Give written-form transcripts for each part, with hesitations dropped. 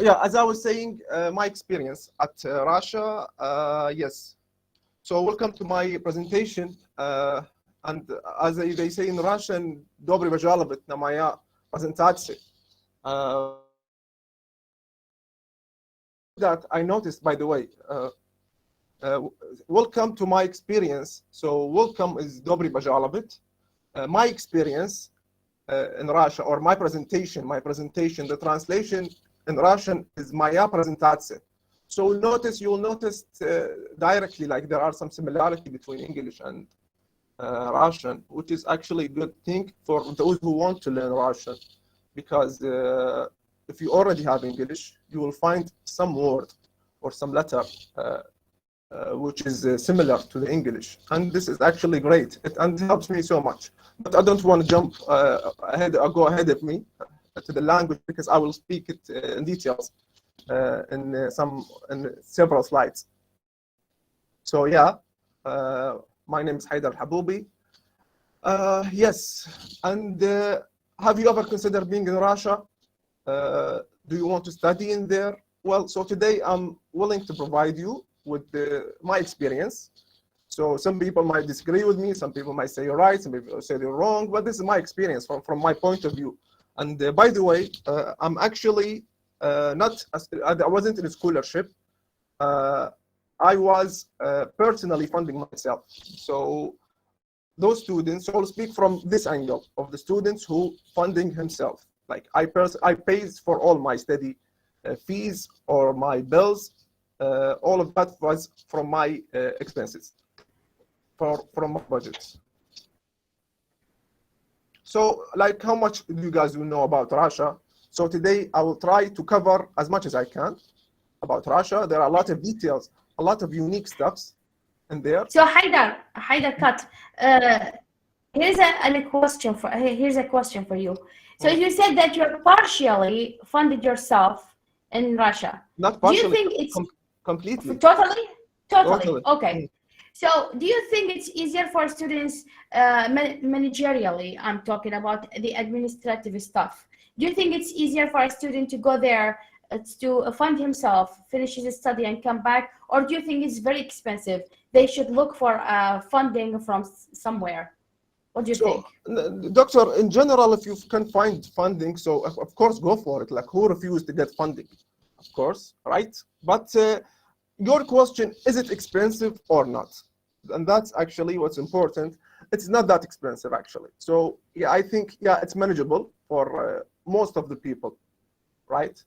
Yeah, as I was saying, my experience at Russia, yes. So welcome to my presentation. And as they say in Russian, добрый пожаловать на моя презентация. That I noticed, by the way, welcome to my experience. So welcome is добрый пожаловать. My experience in Russia, or my presentation, the translation in Russian is моя презентация. So you'll notice directly like there are some similarity between English and Russian, which is actually a good thing for those who want to learn Russian, because if you already have English, you will find some word or some letter which is similar to the English, and this is actually great. And it helps me so much. But I don't want to jump ahead or go ahead of me to the language, because I will speak it in details in several slides. So yeah, my name is Hayder Haboobi. Yes, and have you ever considered being in Russia? Do you want to study in there? Well, so today I'm willing to provide you with my experience. So some people might disagree with me, some people might say you're right, some people say you're wrong, but this is my experience from my point of view. And by the way, I'm actually I wasn't in a scholarship. I was personally funding myself. So those students, so I'll speak from this angle of the students who funding himself. Like I paid for all my study fees or my bills. All of that was from my expenses, from my budget. So like how much do you guys know about Russia? So today I will try to cover as much as I can about Russia. There are a lot of details, a lot of unique stuffs in there. So Hayder, cut. Here's a question for you. So you said that you're partially funded yourself in Russia. Not partially. Do you think it's completely? Totally. Okay. So do you think it's easier for students managerially? I'm talking about the administrative stuff. Do you think it's easier for a student to go there to fund himself, finish his study and come back? Or do you think it's very expensive? They should look for funding from somewhere. What do you think? Doctor, in general, if you can find funding, so of course go for it. Like who refused to get funding? Of course, right? But your question, is it expensive or not? And that's actually what's important. It's not that expensive actually. So yeah, I think, yeah, it's manageable for most of the people, right?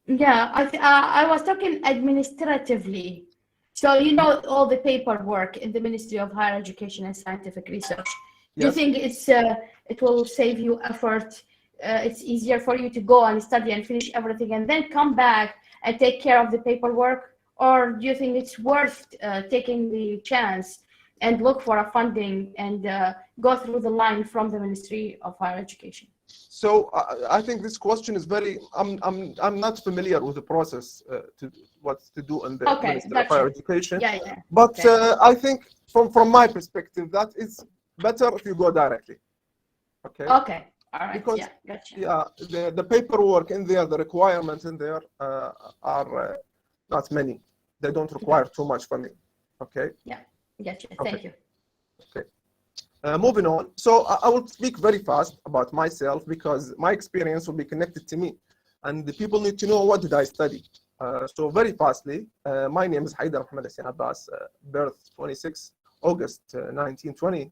Yeah, I was talking administratively. So you know all the paperwork in the Ministry of Higher Education and Scientific Research. Do you think it will save you effort? It's easier for you to go and study and finish everything and then come back and take care of the paperwork? Or do you think it's worth taking the chance and look for a funding and go through the line from the Ministry of Higher Education? So I think this question is very. I'm not familiar with the process what to do in the Ministry of Higher Education. Yeah. But I think from my perspective, that is better if you go directly. Okay. Okay. All right. Because, yeah, gotcha. Yeah, the paperwork in there, the requirements in there are not many. They don't require too much from me. Okay. Yeah. Gotcha. Thank you. Okay. Moving on. So I will speak very fast about myself because my experience will be connected to me, and the people need to know what did I study. So very fastly, my name is Hayder MohammedHussain Abbas, birth 26 August 1920,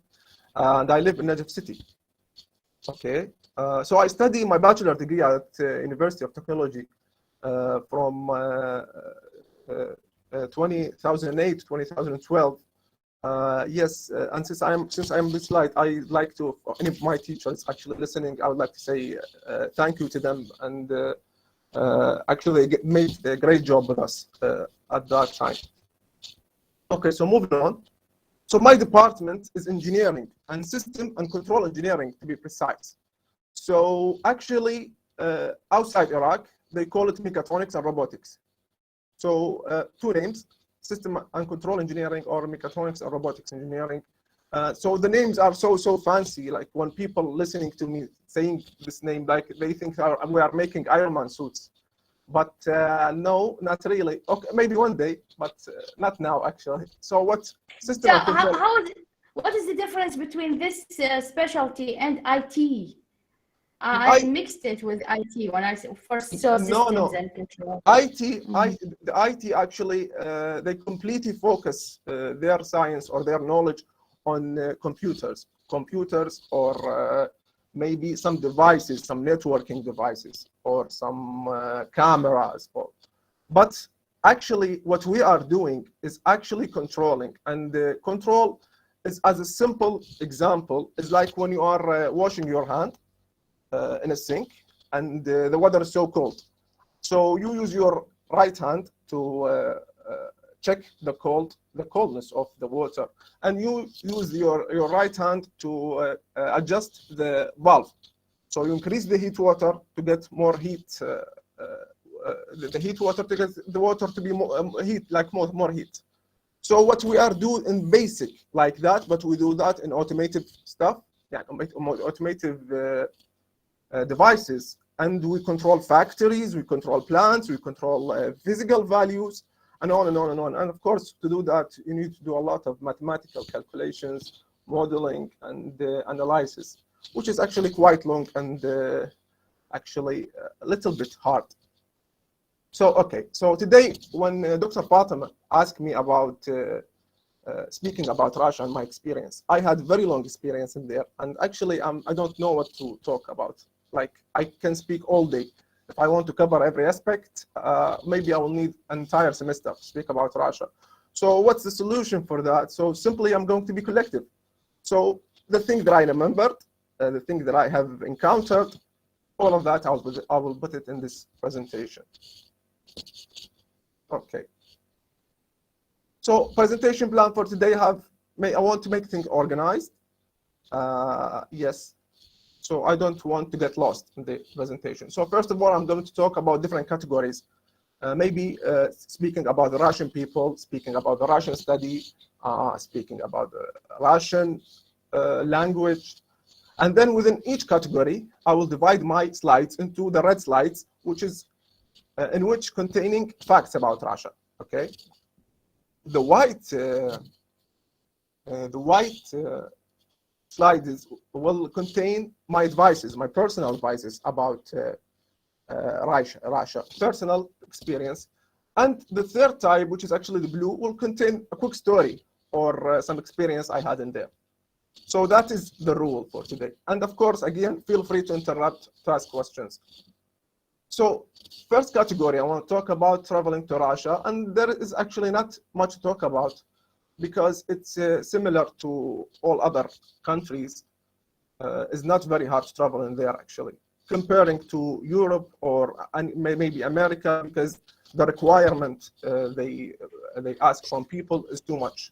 and I live in Najaf City. Okay. So I study my bachelor degree at University of Technology from 2008 to 2012. Yes, and since I'm this slide, I like to, any of my teachers actually listening, I would like to say thank you to them, and actually they made a great job with us at that time. Okay, so moving on. So my department is engineering and system and control engineering, to be precise. So actually, outside Iraq, they call it mechatronics and robotics. So two names, system and control engineering or mechatronics and robotics engineering. So the names are so fancy. Like when people listening to me saying this name, like they think we are making Iron Man suits. But no, not really. Okay, maybe one day, but not now actually. So what system So of control? what is the difference between this specialty and IT? I mixed it with IT when I first saw systems and control. The IT actually, they completely focus their science or their knowledge on computers or maybe some devices, some networking devices or some cameras. But actually what we are doing is actually controlling, and the control is, as a simple example, is like when you are washing your hand in a sink and the water is so cold. So you use your right hand to check the coldness of the water, and you use your right hand to adjust the valve. So you increase the heat water to get more heat, the heat water to get the water to be more heat, like more heat. So what we are doing in basic like that, but we do that in automated stuff, yeah, automated devices, and we control factories, we control plants, we control physical values, and on and on and on. And of course, to do that, you need to do a lot of mathematical calculations, modeling, and analysis, which is actually quite long and actually a little bit hard. So, okay, so today when Dr. Fatima asked me about speaking about Russia and my experience, I had very long experience in there, and actually I don't know what to talk about. Like, I can speak all day. If I want to cover every aspect, maybe I will need an entire semester to speak about Russia. So what's the solution for that? So simply I'm going to be collective. So the thing that I remembered, the thing that I have encountered, all of that I will put it in this presentation. Okay. So presentation plan for today I want to make things organized. Yes. So I don't want to get lost in the presentation. So first of all, I'm going to talk about different categories. Maybe speaking about the Russian people, speaking about the Russian study, speaking about the Russian language. And then within each category, I will divide my slides into the red slides, which is in which containing facts about Russia. Okay. The white slides will contain my advices, my personal advices about Russia, personal experience. And the third type, which is actually the blue, will contain a quick story or some experience I had in there. So that is the rule for today. And of course, again, feel free to interrupt to ask questions. So first category, I want to talk about traveling to Russia. And there is actually not much to talk about because it's similar to all other countries. It's not very hard to travel in there, actually, comparing to Europe or maybe America, because the requirement they ask from people is too much.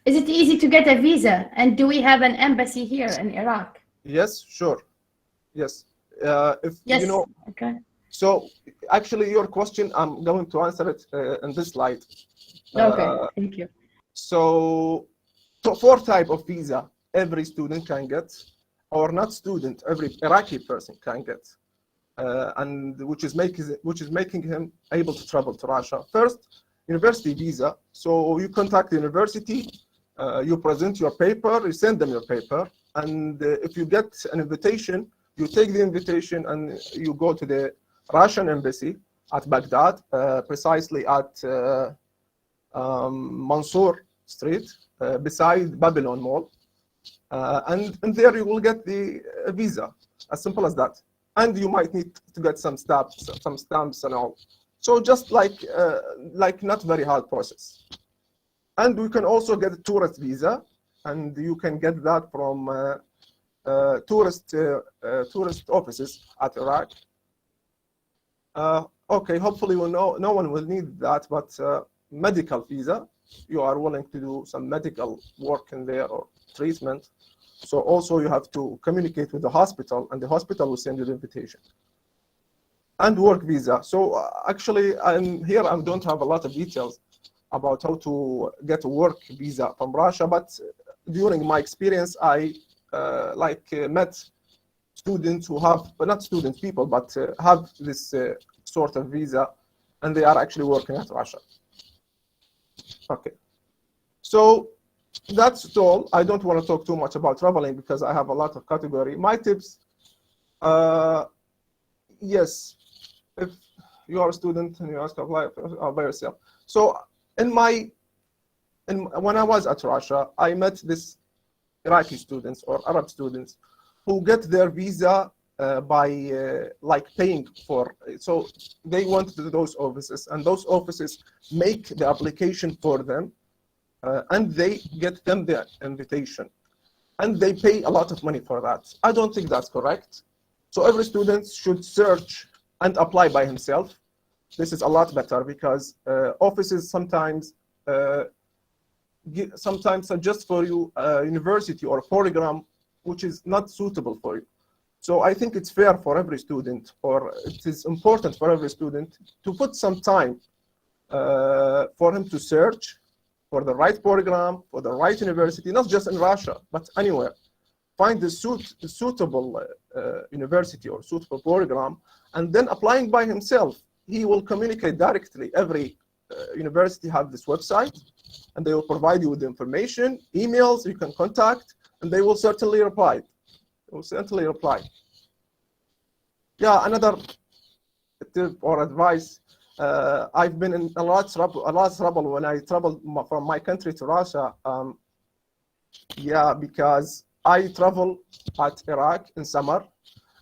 Is it easy to get a visa? And do we have an embassy here in Iraq? Yes, sure. Yes. Yes. You know, okay. So actually your question, I'm going to answer it in this slide. Okay, thank you. So 4 types of visa every student can get, or not student, every Iraqi person can get, and which is making him able to travel to Russia. First, university visa. So you contact the university, you present your paper, you send them your paper, and if you get an invitation, you take the invitation and you go to the Russian embassy at Baghdad, precisely at Mansour Street, beside Babylon Mall. And there you will get the visa, as simple as that. And you might need to get some stamps and all. So just like not very hard process. And we can also get a tourist visa, and you can get that from tourist offices at Iraq. Okay, hopefully no one will need that, but medical visa, you are willing to do some medical work in there or treatment. So also you have to communicate with the hospital, and the hospital will send you the invitation. And work visa. So actually, I don't have a lot of details about how to get a work visa from Russia, but during my experience, I met students who have, not students, people, but have this sort of visa, and they are actually working at Russia. Okay, so that's all. I don't want to talk too much about traveling because I have a lot of category. My tips, yes, if you are a student and you ask to apply by yourself. So when I was at Russia, I met this Iraqi students or Arab students who get their visa by like paying for it. So they went to those offices, and those offices make the application for them, and they get them the invitation, and they pay a lot of money for that. I don't think that's correct. So every student should search and apply by himself. This is a lot better because offices sometimes suggest for you a university or a program which is not suitable for you. So I think it's fair for every student, or it is important for every student to put some time for him to search for the right program, for the right university, not just in Russia, but anywhere. Find the suitable university or suitable program, and then applying by himself. He will communicate directly. Every university have this website, and they will provide you with the information, emails you can contact, and they will certainly reply. They will certainly reply. Yeah, another tip or advice. I've been in a lot of trouble when I traveled from my country to Russia. Yeah, because I travel at Iraq in summer,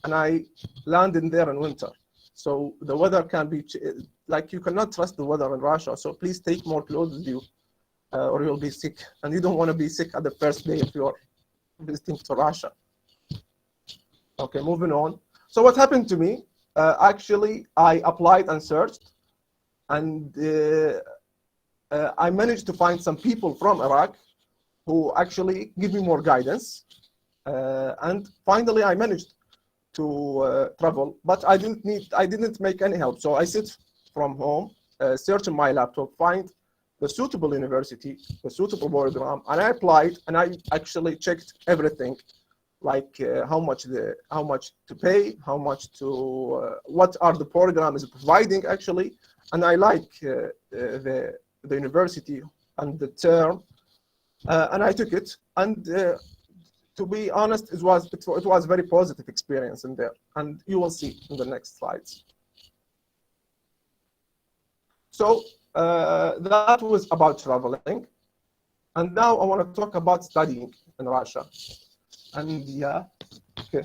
and I land in there in winter. So the weather can be, like you cannot trust the weather in Russia. So please take more clothes with you or you'll be sick. And you don't want to be sick at the first day if you're visiting to Russia. Okay, moving on. So what happened to me, actually, I applied and searched, and I managed to find some people from Iraq who actually give me more guidance. And finally, I managed to travel, but I didn't make any help. So I sit from home, search on my laptop, find the suitable university, the suitable program, and I applied, and I actually checked everything, like how much to pay, how much to, what are the programs providing actually, and I like the university and the term, and I took it, and to be honest, it was very positive experience in there, and you will see in the next slides. So that was about traveling, and now I want to talk about studying in Russia. And yeah, okay,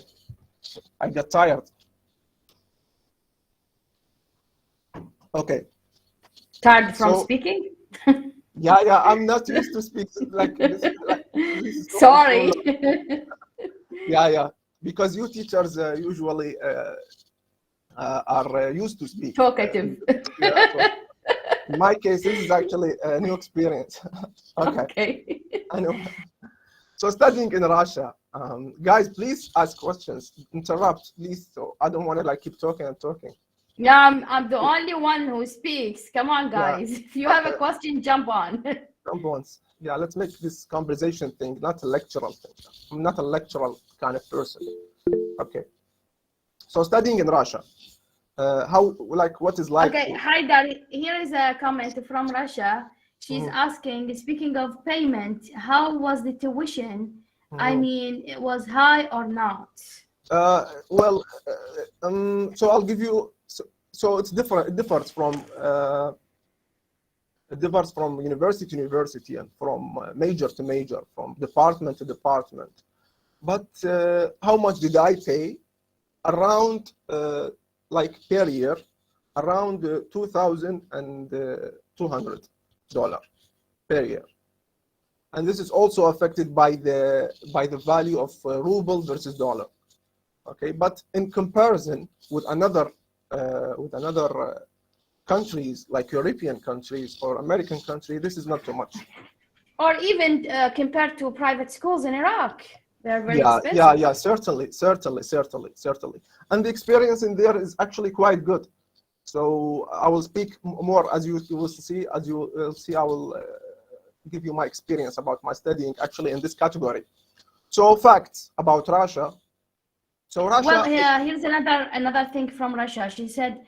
I got tired. Okay. Tired from speaking? Yeah, I'm not used to speak like this. Sorry. Yeah, because you teachers usually are used to speak. Talkative. In my case, this is actually a new experience. Okay. I know. So studying in Russia, guys, please ask questions. Interrupt, please. So I don't want to like keep talking and talking. Yeah, I'm the only one who speaks. Come on, guys. Yeah. If you have a question, jump on. Jump on. Yeah, let's make this conversation thing, not a lectural thing. I'm not a lectural kind of person. Okay. So studying in Russia, what is like? Okay, Hayder, here is a comment from Russia. She's asking, speaking of payment, how was the tuition? I mean, it was high or not? So I'll give you. So it's different. It differs from university to university and from major to major, from department to department. But how much did I pay? Around like per year, around $2,200 per year, and this is also affected by the value of ruble versus dollar. Okay, but in comparison with another countries like European countries or American countries, this is not too much. Or even compared to private schools in Iraq, they're very expensive. Yeah, certainly. And the experience in there is actually quite good. So I will speak more as you will see. As you will see, I will give you my experience about my studying actually in this category. So facts about Russia. So Russia. Well, yeah, here's another thing from Russia. She said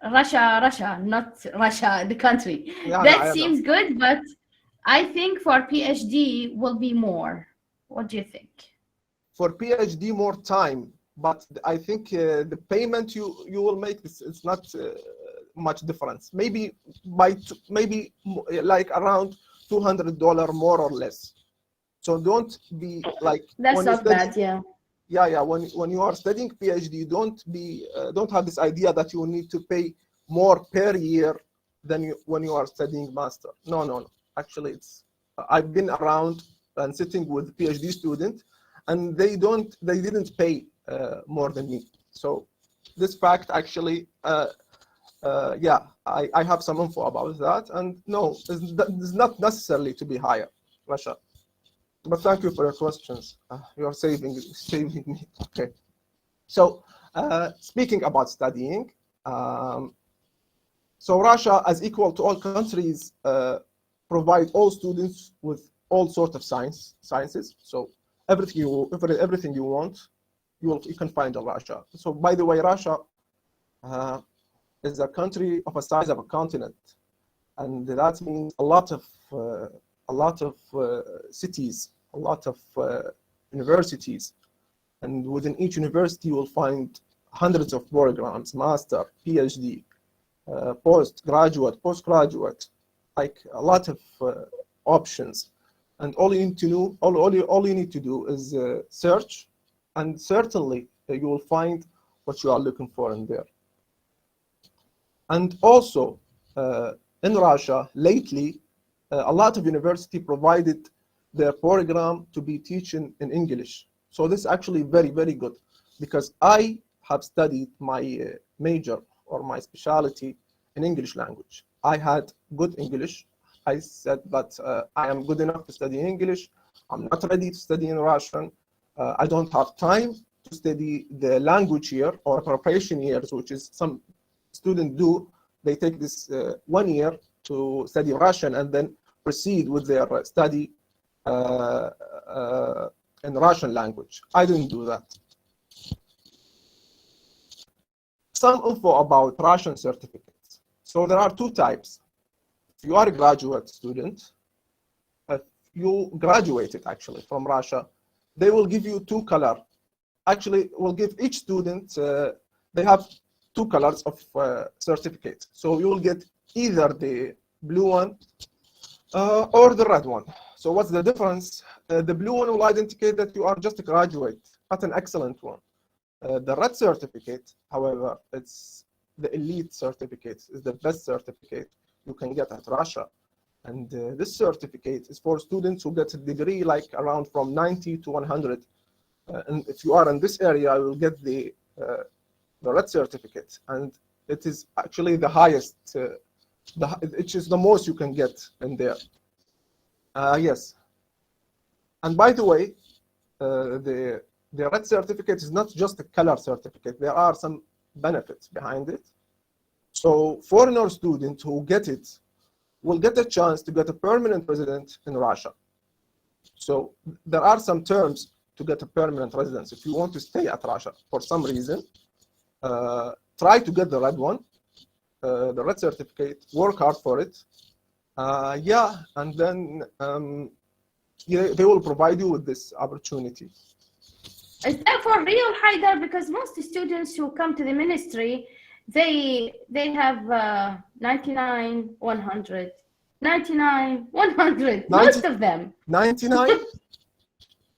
Russia, not Russia, the country. Yeah, That I know. seems good, but I think for PhD will be more. What do you think? For PhD, more time, but I think the payment you will make it's not much difference. Maybe maybe like around $200 more or less. So don't be like That's when you not study. bad, yeah. Yeah. When you are studying PhD, don't have this idea that you need to pay more per year than when you are studying master. No. Actually, I've been around and sitting with PhD students, and they didn't pay more than me. So this fact actually, yeah, I have some info about that, and no, it's not necessarily to be higher, Russia. But thank you for your questions. You are saving me. Okay. So speaking about studying, so Russia, as equal to all countries, provide all students with all sorts of sciences. So everything you want, you can find in Russia. So by the way, Russia is a country of a size of a continent, and that means a lot of cities, a lot of universities, and within each university you will find hundreds of programs: master, PhD, postgraduate, like a lot of options. And all you need to do, all you need to do is search, and certainly you will find what you are looking for in there. And also in Russia lately, a lot of university provided their program to be teaching in English. So this is actually very, very good, because I have studied my major or my specialty in English language. I had good English. I said that I am good enough to study English. I'm not ready to study in Russian. I don't have time to study the language year or preparation years, which is some students do. They take this 1 year to study Russian and then proceed with their study in Russian language. I didn't do that. Some info about Russian certificates. So there are two types. If you are a graduate student, if you graduated actually from Russia, they will give you two colors. Actually, will give each student, they have two colors of certificate. So you will get either the blue one or the red one. So what's the difference? The blue one will indicate that you are just a graduate, not an excellent one. The red certificate, however, it's the elite certificate, is the best certificate you can get at Russia. And this certificate is for students who get a degree like around from 90 to 100. And if you are in this area, you will get the red certificate. And it is actually the highest, it is the most you can get in there. Yes. And by the way, the red certificate is not just a color certificate. There are some benefits behind it. So foreigner students who get it will get a chance to get a permanent resident in Russia. So there are some terms to get a permanent residence. If you want to stay at Russia for some reason, try to get the red one, the red certificate, work hard for it. Yeah, and then they will provide you with this opportunity. Is that for real, Hayder? Because most students who come to the ministry, they have 99, 100, 99, 100. Most of them. 99?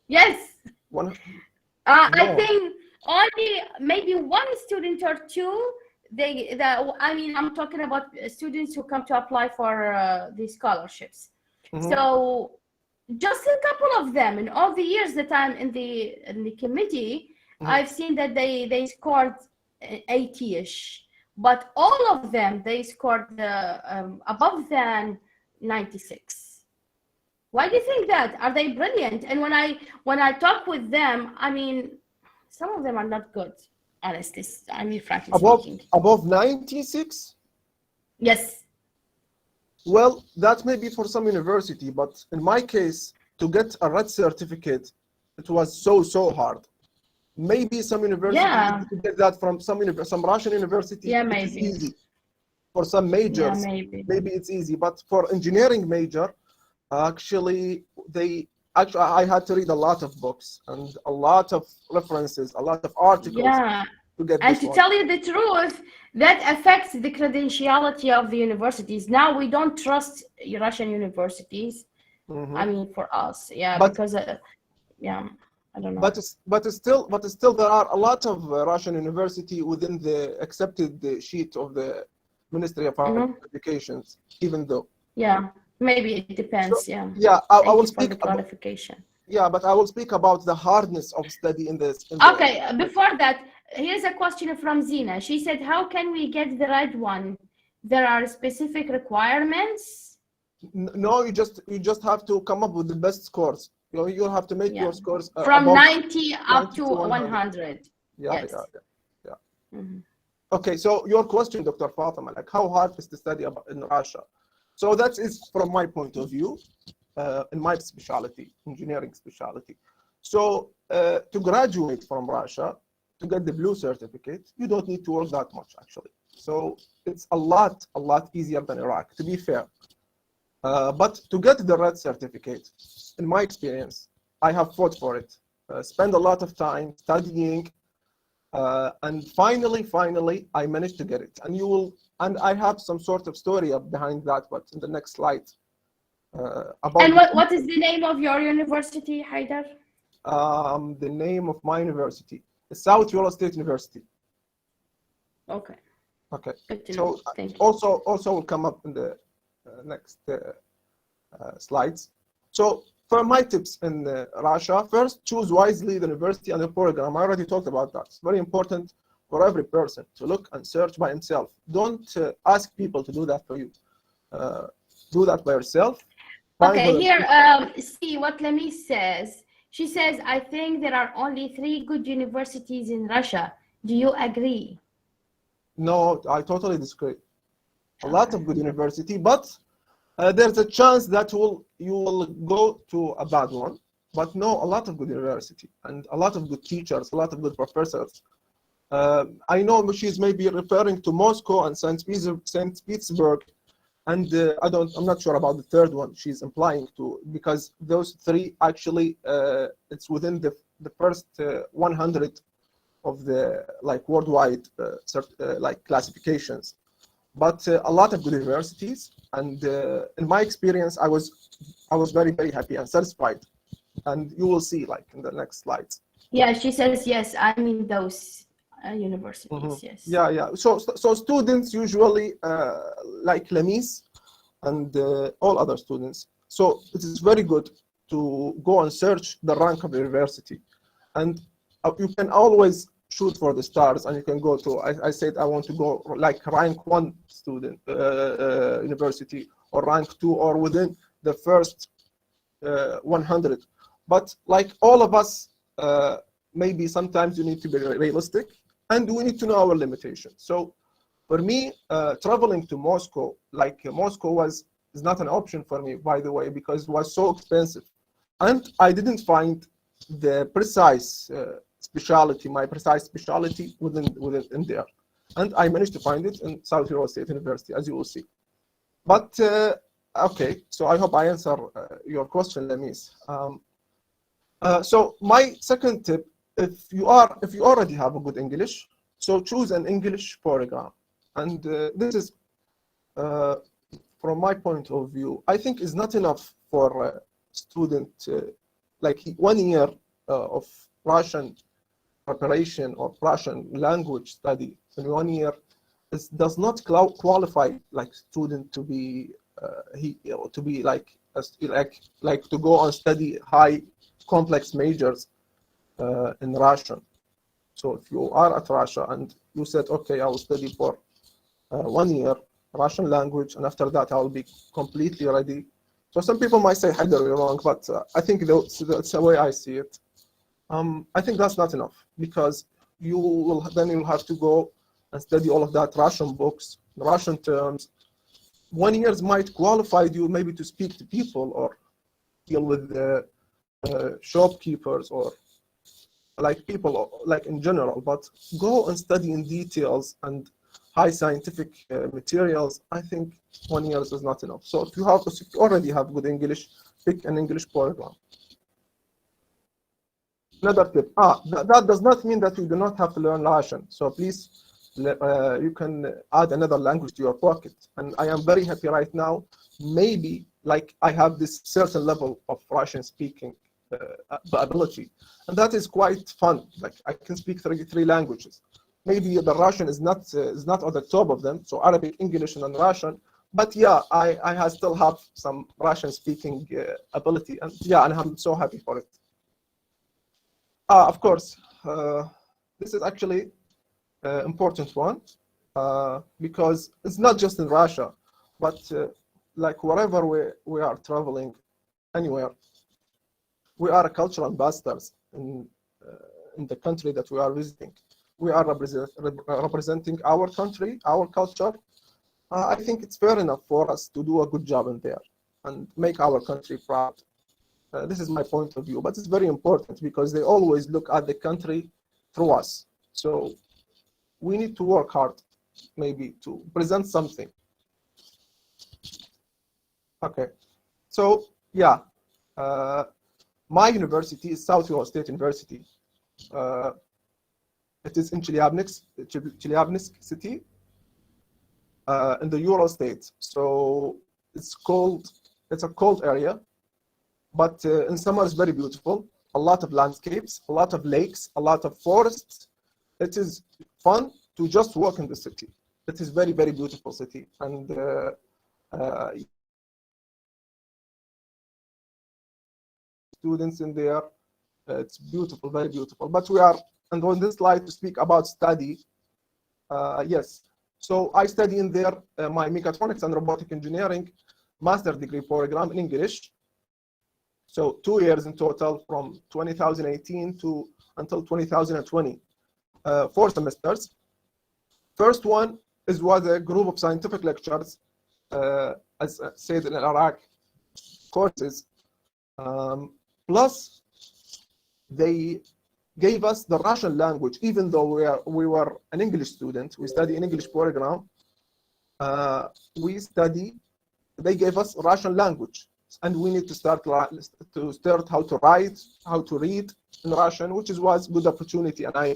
Yes. No. I think only maybe one student or two. I mean, I'm talking about students who come to apply for the scholarships. Mm-hmm. So just a couple of them in all the years that I'm in the committee, mm-hmm. I've seen that they scored 80-ish, but all of them they scored above than 96. Why do you think that? Are they brilliant? And when I talk with them, I mean, some of them are not good, honestly. I mean, frankly speaking. Above 96? Yes. Well, that may be for some university, but in my case, to get a red certificate, it was so hard. Maybe some university, Yeah. you get that from some Russian university, Yeah, it is maybe. easy. For some Yeah, majors, maybe. maybe it's easy, but for engineering major, actually, I had to read a lot of books and a lot of references, a lot of articles Yeah. to get And this to one. tell you the truth, that affects the credentiality of the universities. Now we don't trust Russian universities. Mhm. I mean, for us, yeah, But because yeah, I don't know. but still there are a lot of Russian university within the accepted sheet of the Ministry of Higher Education, even though. Yeah, maybe it So depends. Yeah. yeah, I Thank will you for speak the about clarification. but I will speak about the hardness of study in this. Okay, before that, here's a question from Zina. She said, "How can we get the right one? There are specific requirements." No, you just have to come up with the best scores. You have to make Yeah. your scores From above 90 up 90 to to 100. 100. Yeah, Yes. yeah. Mhm. Okay, so your question, Dr. Fatima, like how hard is to study in Russia? So that is from my point of view, in my specialty, engineering specialty. So to graduate from Russia, to get the blue certificate, you don't need to work that much actually. So it's a lot easier than Iraq, to be fair. But to get the red certificate, in my experience, I have fought for it, spent a lot of time studying, and finally, I managed to get it. And I have some sort of story behind that, but in the next slide. About And what is the name of your university, Hayder? the name of my university, South Ural State University. Okay. Okay. Good to So know. Thank you. also will come up in the next slides. So for my tips in Russia, first choose wisely the university and the program. I already talked about that. It's very important for every person to look and search by himself. Don't ask people to do that for you. Do that by yourself. Okay, here, see what Lamis says. She says, "I think there are only 3 good universities in Russia. Do you agree?" No, I totally disagree. A lot of good university, but there's a chance that you will go to a bad one. But no, a lot of good university and a lot of good teachers, a lot of good professors. I know she's maybe referring to Moscow and St. Petersburg, and I'm not sure about the third one she's implying to, because those 3 actually it's within the first 100 of the like worldwide like classifications. But a lot of good universities, and in my experience, I was very happy and satisfied, and you will see like in the next slides. Yeah, she says yes. I mean those universities. Yes. Yeah. So students usually like Lamis and all other students. So it is very good to go and search the rank of the university, and you can always shoot for the stars, and you can go to. I said I want to go like rank 1 student university, or rank 2, or within the first 100. But like all of us, maybe sometimes you need to be realistic, and we need to know our limitations. So for me, traveling to Moscow, like Moscow is not an option for me, by the way, because it was so expensive, and I didn't find the precise specialty, my precise specialty within there, and I managed to find it in South Ural State University, as you will see. But okay, so I hope I answer your question, Lamis. So my second tip, if you already have a good English, so choose an English program, and this is from my point of view, I think is not enough for a student like 1 year of Russian preparation or Russian language study in 1 year. This does not qualify like student to be like to go and study high complex majors in Russian. So if you are at Russia and you said, okay, I will study for 1 year Russian language, and after that I will be completely ready. So some people might say, Hayder, you're wrong, but I think that's the way I see it. I think that's not enough, because you'll have to go and study all of that Russian books, Russian terms. 1 year might qualify you maybe to speak to people or deal with the shopkeepers or like people, like in general, but go and study in details and high scientific materials. I think 1 year is not enough. So if you already have good English, pick an English program. Another tip. That does not mean that you do not have to learn Russian. So please, you can add another language to your pocket. And I am very happy right now. Maybe like I have this certain level of Russian speaking ability, and that is quite fun. Like I can speak three languages. Maybe the Russian is not on the top of them. So Arabic, English, and then Russian. But yeah, I still have some Russian speaking ability, and yeah, and I'm so happy for it. Of course, this is actually important one because it's not just in Russia, but like wherever we are traveling, anywhere, we are cultural ambassadors in the country that we are visiting. We are representing our country, our culture. I think it's fair enough for us to do a good job in there and make our country proud. This is my point of view, but it's very important because they always look at the country through us. So we need to work hard, maybe to present something. Okay, so yeah, my university is Southwest State University. It is in Chelyabinsk city, in the Ural state. So it's a cold area, but in summer it's very beautiful. A lot of landscapes, a lot of lakes, a lot of forests. It is fun to just walk in the city. It is very, very beautiful city. And students in there, it's beautiful, very beautiful. But we are, and on this slide to speak about study, yes. So I study in there my mechatronics and robotic engineering master degree program in English. So 2 years in total from 2018 to until 2020, 4 semesters. First one was a group of scientific lectures, as said in Iraq, courses. Plus, they gave us the Russian language, even though we were an English student. We study an English program. They gave us Russian language, and we need to start how to write, how to read in Russian, which was a good opportunity, and I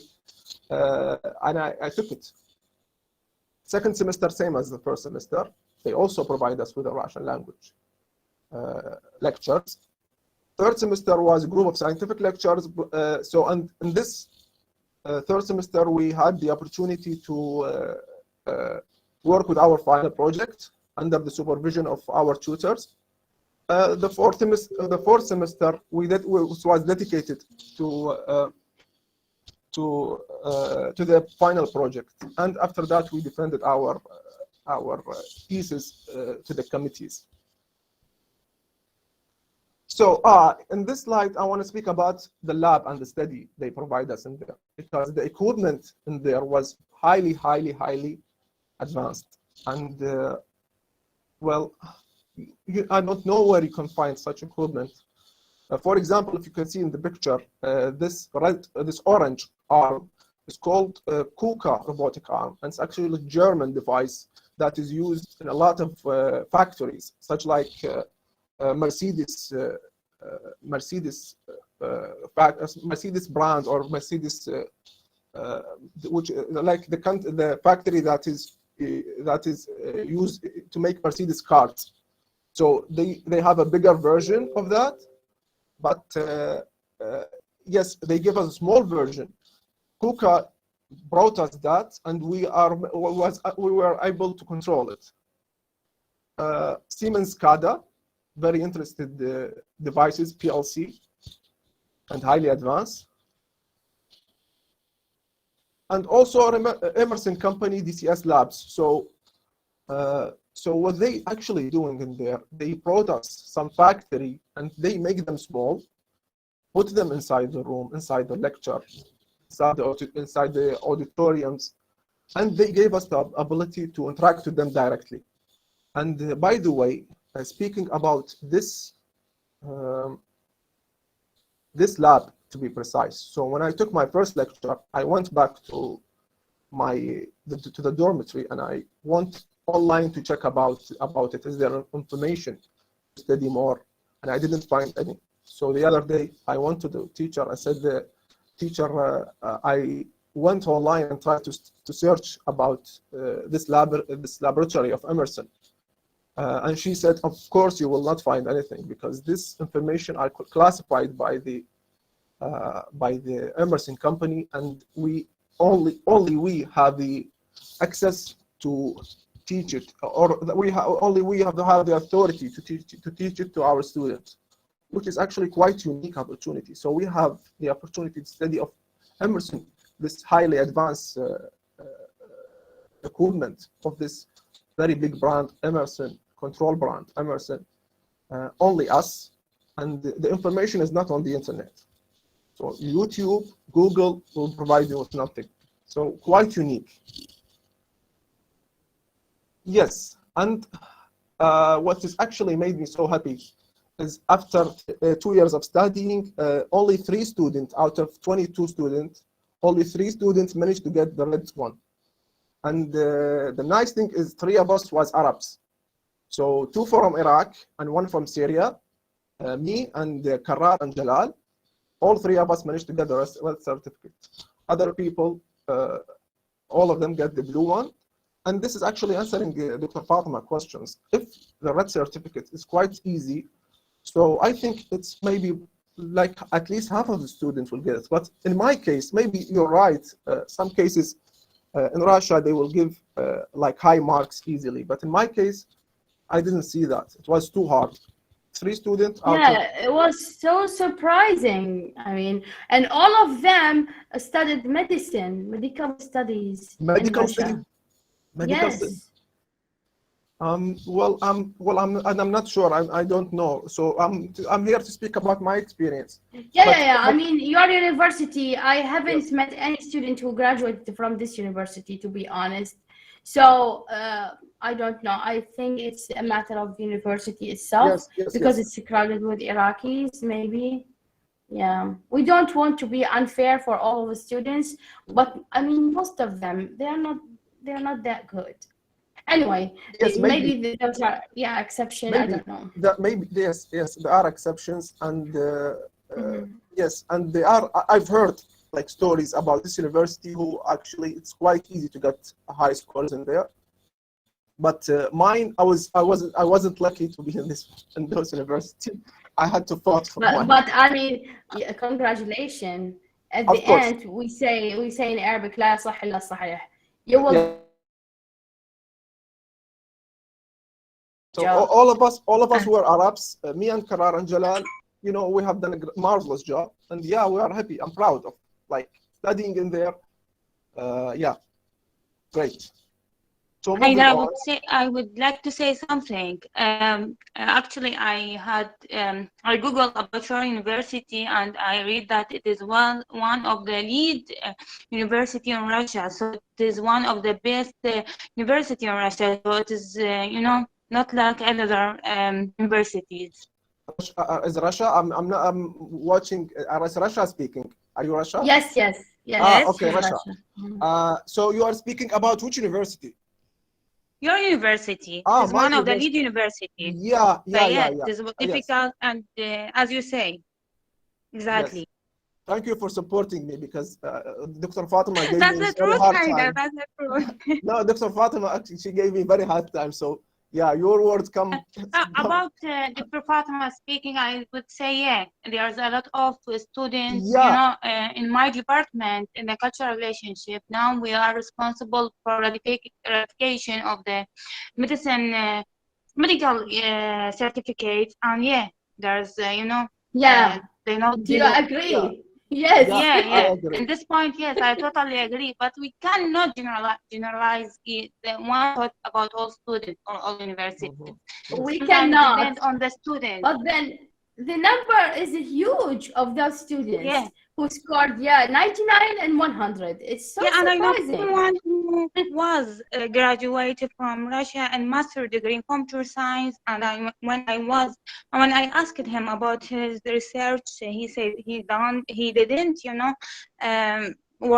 took it. Second semester, same as the first semester. They also provide us with a Russian language lectures. Third semester was a group of scientific lectures. And in this third semester, we had the opportunity to work with our final project under the supervision of our tutors. The fourth semester was dedicated to the final project, and after that we defended our thesis to the committees. So in this slide, I want to speak about the lab and the study they provide us in there, because the equipment in there was highly, highly, highly advanced. And well, I don't know where you can find such equipment. For example, if you can see in the picture, this orange arm is called KUKA robotic arm, and it's actually a German device that is used in a lot of factories, such like Mercedes brand, or Mercedes, which like the factory that is used to make Mercedes cars. So they have a bigger version of that, but yes, they give us a small version. KUKA brought us that, and we were able to control it. Siemens SCADA, very interested devices, PLC, and highly advanced. And also Emerson Company DCS Labs. So what they actually doing in there, they brought us some factory and they make them small, put them inside the room, inside the lecture, inside the auditoriums, and they gave us the ability to interact with them directly. And by the way, speaking about this lab to be precise. So when I took my first lecture, I went back to the dormitory and I went online to check about it. Is there information to study more? And I didn't find any. So the other day I went to the teacher. I said, the teacher, I went online and tried to search about this laboratory of Emerson. And she said, of course, you will not find anything because this information are classified by the Emerson company, and we only we have the access to teach it, or only we have to have the authority to teach it to our students, which is actually quite unique opportunity. So we have the opportunity to study of Emerson, this highly advanced equipment of this very big brand, Emerson, control brand, Emerson, only us, and the information is not on the internet. So YouTube, Google will provide you with nothing. So quite unique. Yes, and what has actually made me so happy is after 2 years of studying, only 3 students out of 22 students, only 3 students managed to get the red one. And the nice thing is 3 of us was Arabs. So 2 from Iraq and 1 from Syria, me and Karar and Jalal. All 3 of us managed to get the red certificate. Other people, all of them get the blue one. And this is actually answering Dr. Fatima questions. If the red certificate is quite easy, so I think it's maybe like at least half of the students will get it. But in my case, maybe you're right. Some cases in Russia, they will give like high marks easily. But in my case, I didn't see that. It was too hard. 3 students out of... It was so surprising. I mean, and all of them studied medical studies. Medical in study. Russia. Medical Yes. study. I'm not sure. I don't know. So I'm here to speak about my experience. Yeah. I mean, your university, I haven't met any student who graduated from this university, to be honest. So I don't know. I think it's a matter of the university itself, because it's crowded with Iraqis, maybe. Yeah, we don't want to be unfair for all of the students, but I mean, most of them, they're not that good. Anyway, maybe those are exceptions. I don't know. Yes, there are exceptions, and yes, and they are. I've heard like stories about this university who actually it's quite easy to get high scores in there. But mine, I wasn't lucky to be in those university. I had to fight for mine. But I mean, congratulations. At the end, we say in Arabic, لا صح إلا صحيح. You will. So all of us were Arabs. Me and Karar and Jalal, you know, we have done a marvelous job, and yeah, we are happy. I'm proud of like studying in there. Yeah, great. So I would like to say something. Actually, I Googled about your university, and I read that it is one of the lead university in Russia. So it is one of the best university in Russia. So it is, you know, not like other universities. Is Russia? I'm watching. Is Russia speaking? Are you Russia? Yes. Okay, Russia. So you are speaking about which university? Your university is one of the lead universities. Yeah. It is difficult, and as you say, exactly. Yes. Thank you for supporting me, because Dr. Fatima gave me a very hard time. That's the truth. No, Dr. Fatima actually, she gave me very hard time. So yeah, your words come. About Dr. Fatima speaking, I would say there's a lot of students. You know, in my department, in the cultural relationship, now we are responsible for ratification of the medical certificates, and there's you know. They know. Do you agree? Yeah. Yes. Yeah. At this point, yes, I totally agree. But we cannot generalize it. One thought about all students or all universities. We cannot. Depend on the student. But then the number is huge of those students Yeah. who scored 99 and 100. It's so Yeah, and I know surprising. someone who was graduated from Russia and master degree in computer science. And when I asked him about his research, he said he didn't,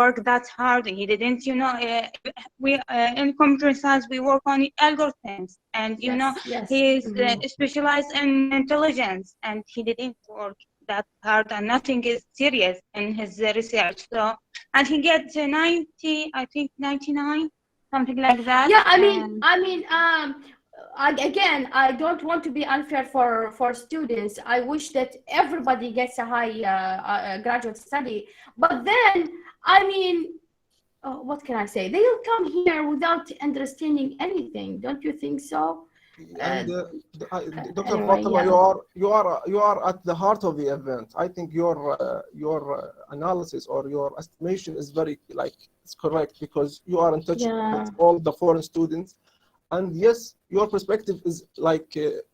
work that hard. He didn't, we in computer science we work on algorithms, and Yes. he's Mhm. specialized in intelligence, and he didn't work that hard, and nothing is serious in his research. So, and he gets 90, I think 99, something like that. Yeah, again, I don't want to be unfair for students. I wish that everybody gets a high graduate study, but then, what can I say? They'll come here without understanding anything. Don't you think so? And Dr. Anyway, Fatima, yeah. you are at the heart of the event. I think your analysis or your estimation is very it's correct, because you are in touch with all the foreign students, and yes, your perspective is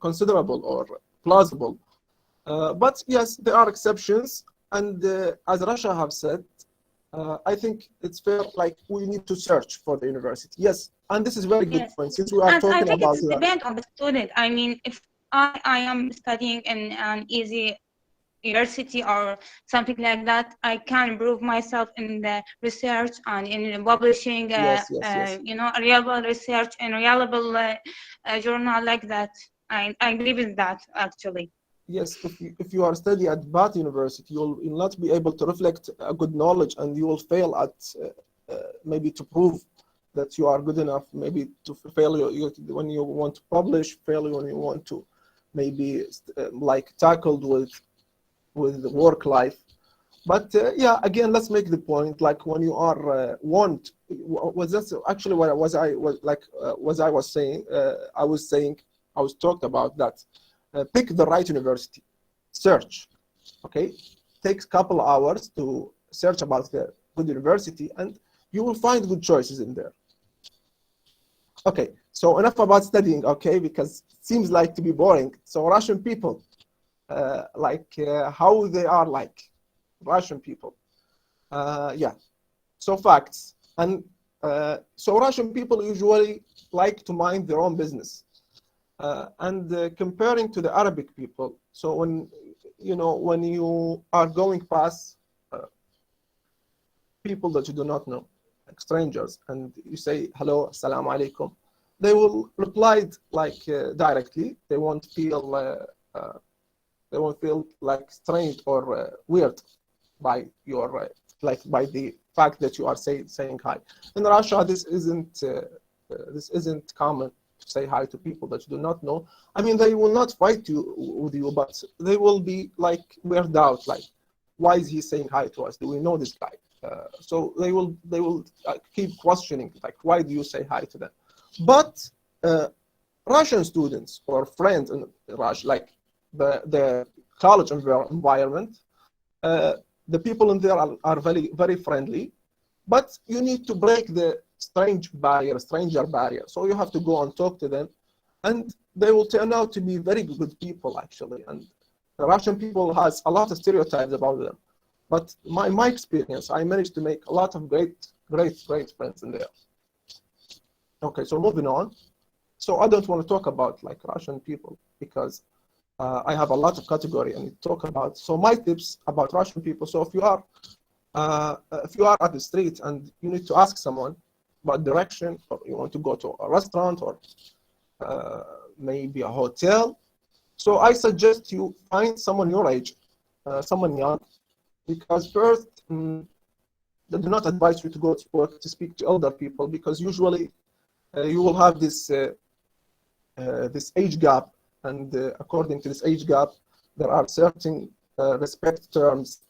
considerable or plausible. But yes, there are exceptions, and as Russia have said, I think it's fair. We need to search for the university. Yes, and this is a very good point, since we are And I talking think about it's depend on the student. I mean, if I am studying in an easy university or something like that, I can improve myself in the research and in publishing, yes. reliable research and reliable journal like that. I believe in that, actually. Yes, if you are studying at bad university, you'll not be able to reflect a good knowledge, and you will fail at maybe to prove that you are good enough, maybe to fail when you want to publish, fail when you want to maybe tackled with the work life. But yeah, again, let's make the point. When you are was that actually what I was saying? I was talked about that. Pick the right university, search, okay? Takes a couple hours to search about the good university, and you will find good choices in there. Okay, so enough about studying, okay? Because it seems like to be boring. So Russian people, how they are Russian people. Yeah, so facts. And so Russian people usually like to mind their own business. And comparing to the Arabic people, so when you are going past people that you do not know, like strangers, and you say hello, assalamu alaikum, they will reply directly. They won't feel strange or weird by your by the fact that you are saying hi. In Russia, this isn't common. Say hi to people that you do not know. I mean, they will not fight with you, but they will be weirded out. Why is he saying hi to us? Do we know this guy? So they will keep questioning, why do you say hi to them? But Russian students or friends in Russia, the college environment, the people in there are very, very friendly. But you need to break the stranger barrier. So you have to go and talk to them, and they will turn out to be very good people, actually. And the Russian people has a lot of stereotypes about them. But my experience, I managed to make a lot of great friends in there. Okay, so moving on. So I don't want to talk about Russian people, because I have a lot of category and talk about. So my tips about Russian people. So if you are at the street and you need to ask someone about direction, or you want to go to a restaurant or maybe a hotel, so I suggest you find someone your age, someone young, because first, they do not advise you to go to work to speak to elder people, because usually you will have this age gap, and according to this age gap, there are certain respect terms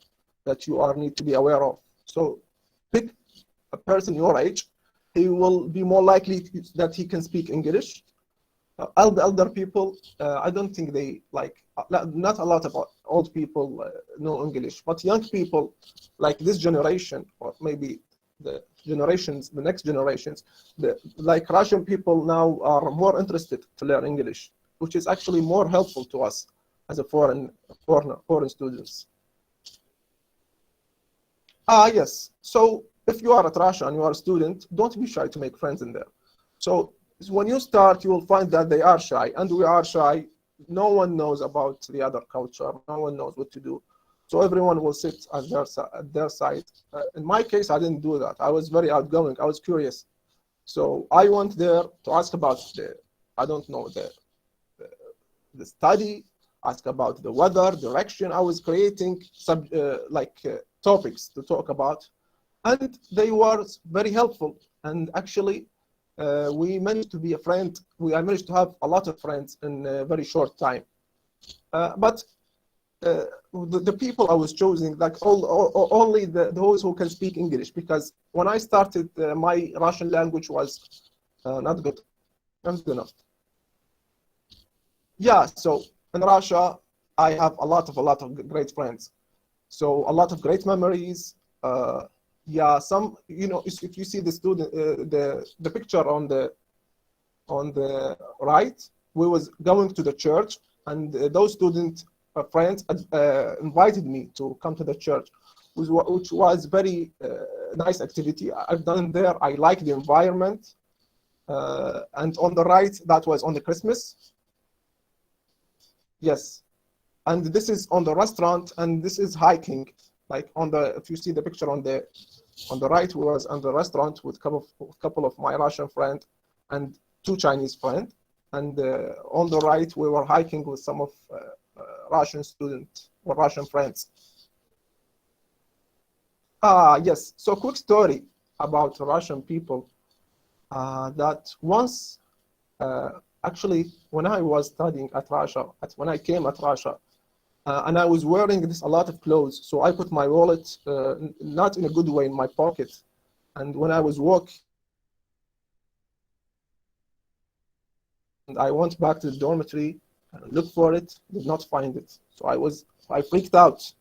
that you need to be aware of. So pick a person your age. He will be more likely that he can speak English. Elder people, I don't think they not a lot of old people know English, but young people like this generation, or maybe the next generations, Russian people now are more interested to learn English, which is actually more helpful to us as a foreign students. Yes. So if you are at Russia and you are a student, don't be shy to make friends in there. So when you start, you will find that they are shy, and we are shy. No one knows about the other culture. No one knows what to do. So everyone will sit at their side. In my case, I didn't do that. I was very outgoing. I was curious. So I went there to ask about the study, ask about the weather, direction. I was creating topics to talk about, and they were very helpful. And actually, we managed to be a friend. I managed to have a lot of friends in a very short time. But the people I was choosing, like only those who can speak English, because when I started, my Russian language was not good enough. Yeah, so in Russia, I have a lot of great friends. So a lot of great memories. Yeah, some, if you see the student, the picture on the right, we was going to the church, and those student friends invited me to come to the church, which was very nice activity. I've done there. I like the environment. And on the right, that was on the Christmas. Yes. And this is on the restaurant, and this is hiking. Like if you see the picture on the right, we was on the restaurant with a couple of my Russian friends and 2 Chinese friends. And on the right, we were hiking with some of Russian students or Russian friends. Yes. So quick story about Russian people. That once, actually, when I was studying at Russia, when I came at Russia, and I was wearing a lot of clothes, so I put my wallet not in a good way in my pocket. And when I was walking, and I went back to the dormitory and looked for it, did not find it. So I freaked out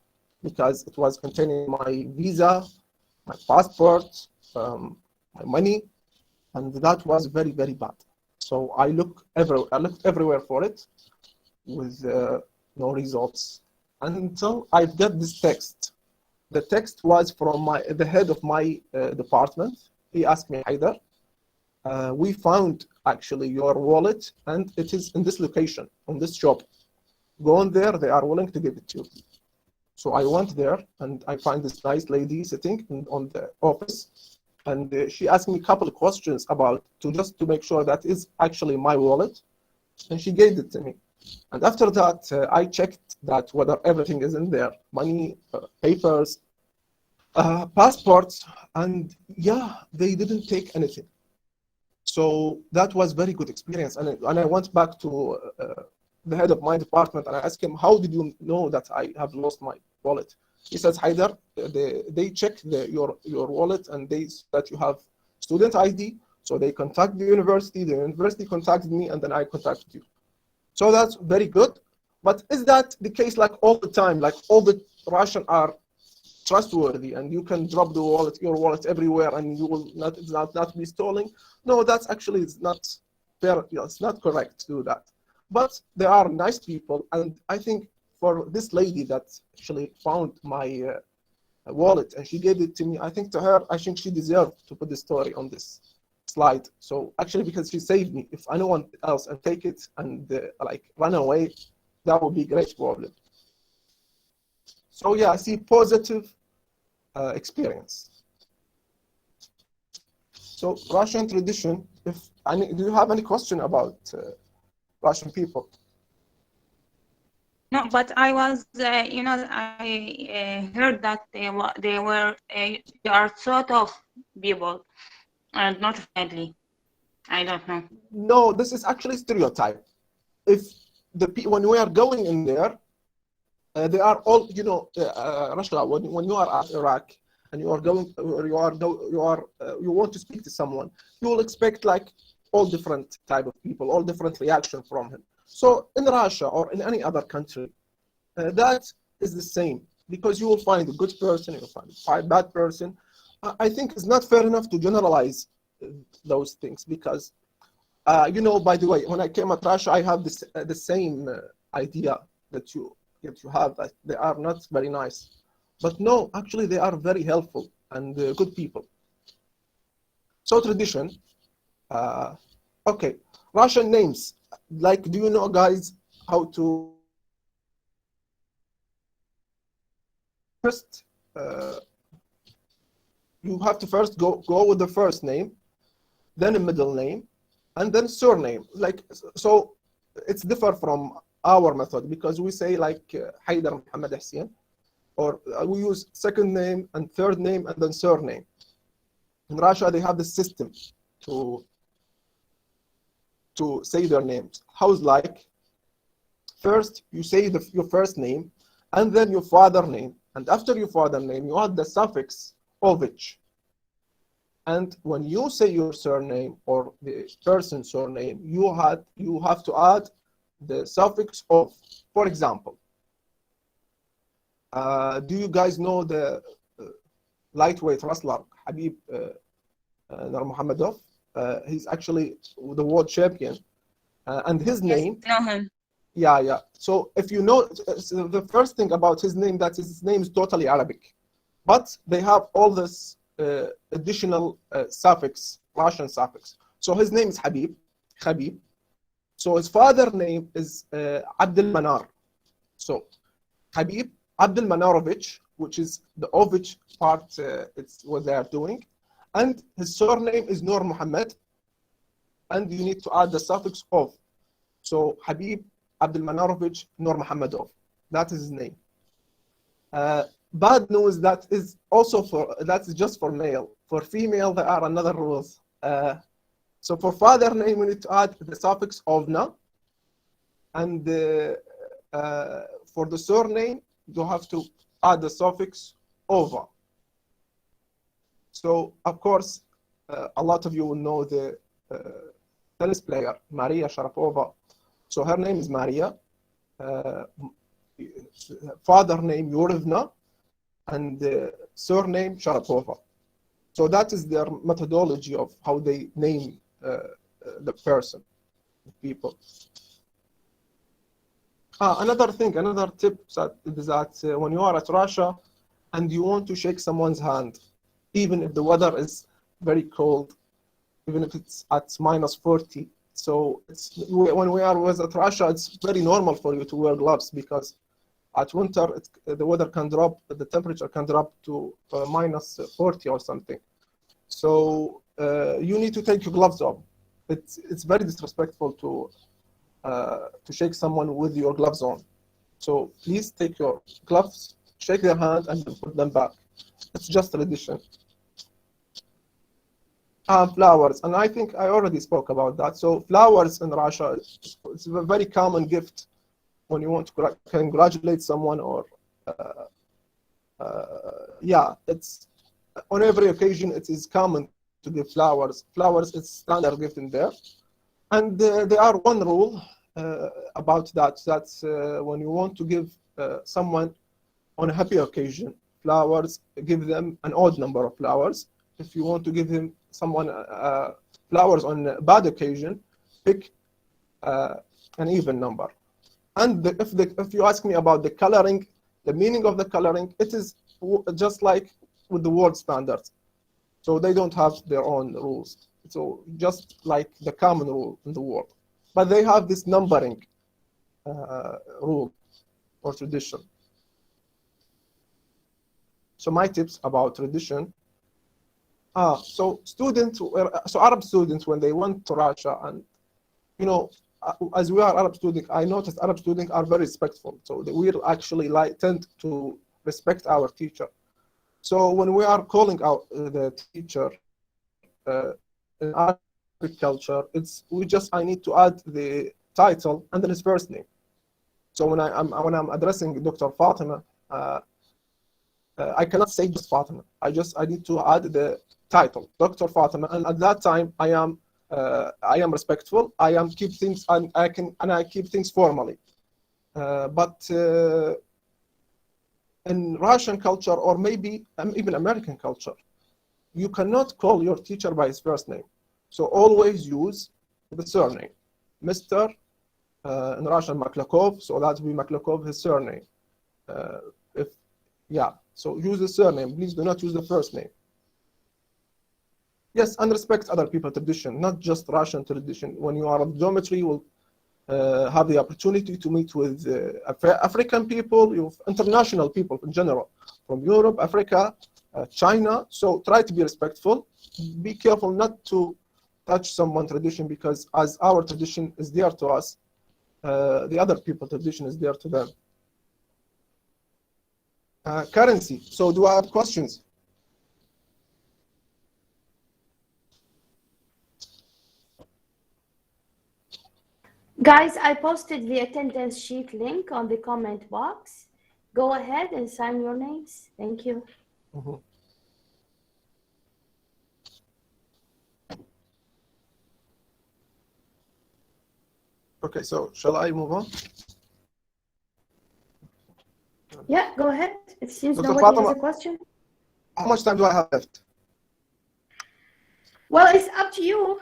because it was containing my visa, my passport, my money, and that was very, very bad. So I looked everywhere for it with no results until I got this text. The text was from the head of my department. He asked me, Hayder, we found actually your wallet, and it is in this location, on this shop. Go on there, they are willing to give it to you. So I went there, and I find this nice lady sitting on the office, and she asked me a couple of questions just to make sure that is actually my wallet, and she gave it to me. And after that, I checked that whether everything is in there, money, papers, passports, and yeah, they didn't take anything. So that was very good experience. And I went back to the head of my department, and I asked him, how did you know that I have lost my wallet? He says, Hayder, they checked your wallet, and they said that you have student ID. So they contacted the university contacted me, and then I contacted you. So that's very good. But is that the case like all the time? Like all the Russians are trustworthy, and you can drop your wallet everywhere, and you will not be stolen? No, that's actually not fair. It's not correct to do that. But there are nice people, and I think for this lady that actually found my wallet and she gave it to me, I think she deserved to put the story on this slide. So actually, because she saved me, if anyone else and take it and run away, that would be a great problem. So yeah, I see positive experience. So Russian tradition. Do you have any question about Russian people? No, but I was, I heard that they are sort of people and not friendly. I don't know. No, this is actually stereotype. When we are going in there, they are all, Russia. When you are at Iraq and you want to speak to someone, you will expect like all different type of people, all different reaction from him. So in Russia or in any other country, that is the same, because you will find a good person, you will find a bad person. I think it's not fair enough to generalize those things, because, by the way, when I came at Russia, I have the same idea that you have, that they are not very nice. But no, actually they are very helpful and good people. So tradition, okay, Russian names. Like, do you know, guys, how to first? You have to first go with the first name, then a middle name, and then surname. Like, so it's different from our method, because we say like Hayder MohammedHussain, or we use second name and third name and then surname. In Russia, they have the system to say their names. How's like? First, you say your first name, and then your father name, and after your father name, you add the suffix Ovich. And when you say your surname or the person's surname, you have to add the suffix of. For example, do you guys know the lightweight wrestler Habib Nurmagomedov? He's actually the world champion, and his name. Yes, know him. Yeah. So if you know, so the first thing about his name, that his name is totally Arabic, but they have all this additional suffix, Russian suffix. So his name is Habib. So his father name is Abdel Manar. So Habib Abdel Manarovich, which is the Ovich part, it's what they are doing. And his surname is Nur Muhammad. And you need to add the suffix of. So Habib Abdel Manarovich Nur Muhammadov. That is his name. Bad news, that is just for male. For female, there are another rules. So for father name, we need to add the suffix ovna. And for the surname, you have to add the suffix ova. So, of course, a lot of you will know the tennis player, Maria Sharapova. So her name is Maria. Father name Yurivna, and surname Sharapova. So that is their methodology of how they name the person, the people. Another tip is that when you are at Russia and you want to shake someone's hand, even if the weather is very cold, even if it's at -40. So when we are at Russia, it's very normal for you to wear gloves, because at winter, the weather can drop, the temperature can drop to -40 or something. So you need to take your gloves off. It's very disrespectful to shake someone with your gloves on. So please take your gloves, shake their hand, and put them back. It's just tradition. Flowers, and I think I already spoke about that. So flowers in Russia, it's a very common gift when you want to congratulate someone, or it's on every occasion it is common to give flowers. Flowers is standard gift in there, and there are one rule about that. That's when you want to give someone on a happy occasion flowers, give them an odd number of flowers. If you want to give someone flowers on a bad occasion, pick an even number. And if you ask me about the coloring, the meaning of the coloring, it is just like with the world standards. So they don't have their own rules. So just like the common rule in the world. But they have this numbering rule or tradition. So my tips about tradition. So Arab students, when they went to Russia, and as we are Arab students, I noticed Arab students are very respectful. So we actually tend to respect our teacher. So when we are calling out the teacher in Arabic culture, I need to add the title and then his first name. So when I'm addressing Dr. Fatima, I cannot say just Fatima. I need to add the title, Dr. Fatima, and at that time I am respectful. I keep things, and I keep things formally. But in Russian culture, or maybe even American culture, you cannot call your teacher by his first name. So always use the surname, Mr., in Russian Maklakov, so that will be Maklakov, his surname. So use the surname. Please do not use the first name. Yes, and respect other people's tradition, not just Russian tradition. When you are at the dormitory, you will have the opportunity to meet with African people, international people in general, from Europe, Africa, China. So try to be respectful. Be careful not to touch someone's tradition, because as our tradition is dear to us, the other people's tradition is dear to them. Currency. So do I have questions? Guys, I posted the attendance sheet link on the comment box. Go ahead and sign your names. Thank you. Mm-hmm. Okay, so shall I move on? Yeah, go ahead. It seems Dr. nobody has Fatima, a question. how much time do I have left? Well, it's up to you.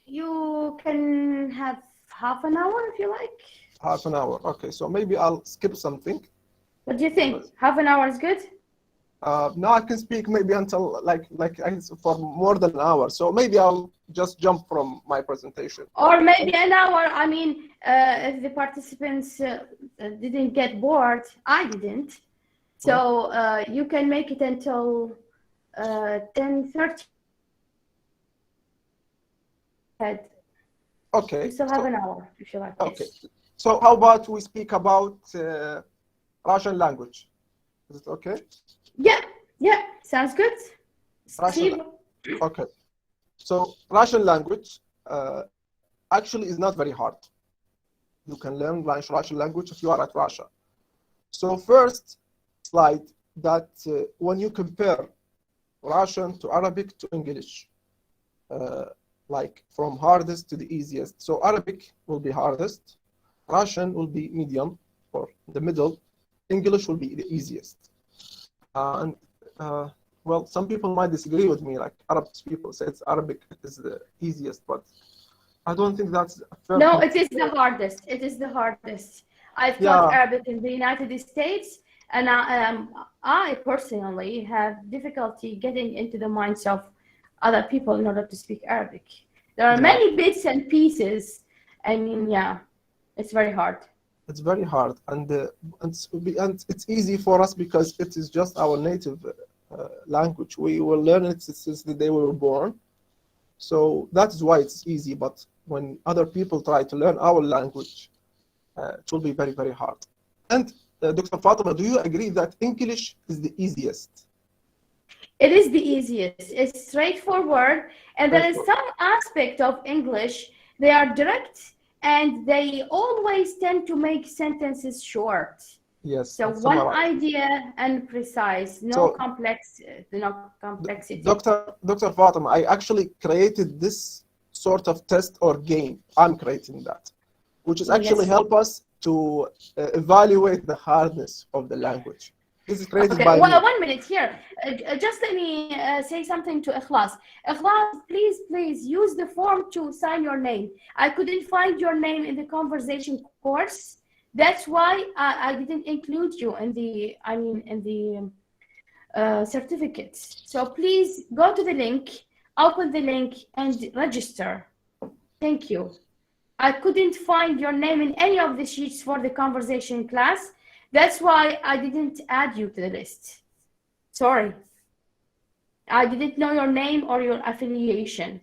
You can have half an hour if you like. Half an hour. Okay, so maybe I'll skip something. What do you think? Half an hour is good? Now I can speak maybe until for more than an hour. So maybe I'll just jump from my presentation. Or maybe an hour. I mean, if the participants didn't get bored, I didn't. So you can make it until 10:30. Okay. You still have an hour if you like. Okay. So how about we speak about Russian language? Is it okay? Yeah, sounds good. Russian, okay. So Russian language actually is not very hard. You can learn Russian language if you are at Russia. So first slide that when you compare Russian to Arabic to English, like from hardest to the easiest. So Arabic will be hardest, Russian will be medium or the middle, English will be the easiest. Well, some people might disagree with me, like Arab people say it's Arabic is the easiest, but I don't think that's fair. No, it is the hardest. It is the hardest. I've taught Arabic in the United States, and I personally have difficulty getting into the minds of other people in order to speak Arabic. There are many bits and pieces. I mean, it's very hard. It's very hard, and it's easy for us because it is just our native language. We will learn it since the day we were born. So that is why it's easy. But when other people try to learn our language, it will be very, very hard. And Dr. Fatima, do you agree that English is the easiest? It is the easiest. It's straightforward, and there is some aspect of English. They are direct, and they always tend to make sentences short. Yes. So one idea and precise, no complexity. Dr. Fatima, I actually created this sort of test or game. I'm creating that, which is actually help us to evaluate the hardness of the language. This is created by me. 1 minute here. Just let me say something to Ikhlas. Ikhlas, please use the form to sign your name. I couldn't find your name in the conversation course. That's why I didn't include you in the certificates. So please go to the link, open the link, and register. Thank you. I couldn't find your name in any of the sheets for the conversation class. That's why I didn't add you to the list. Sorry. I didn't know your name or your affiliation.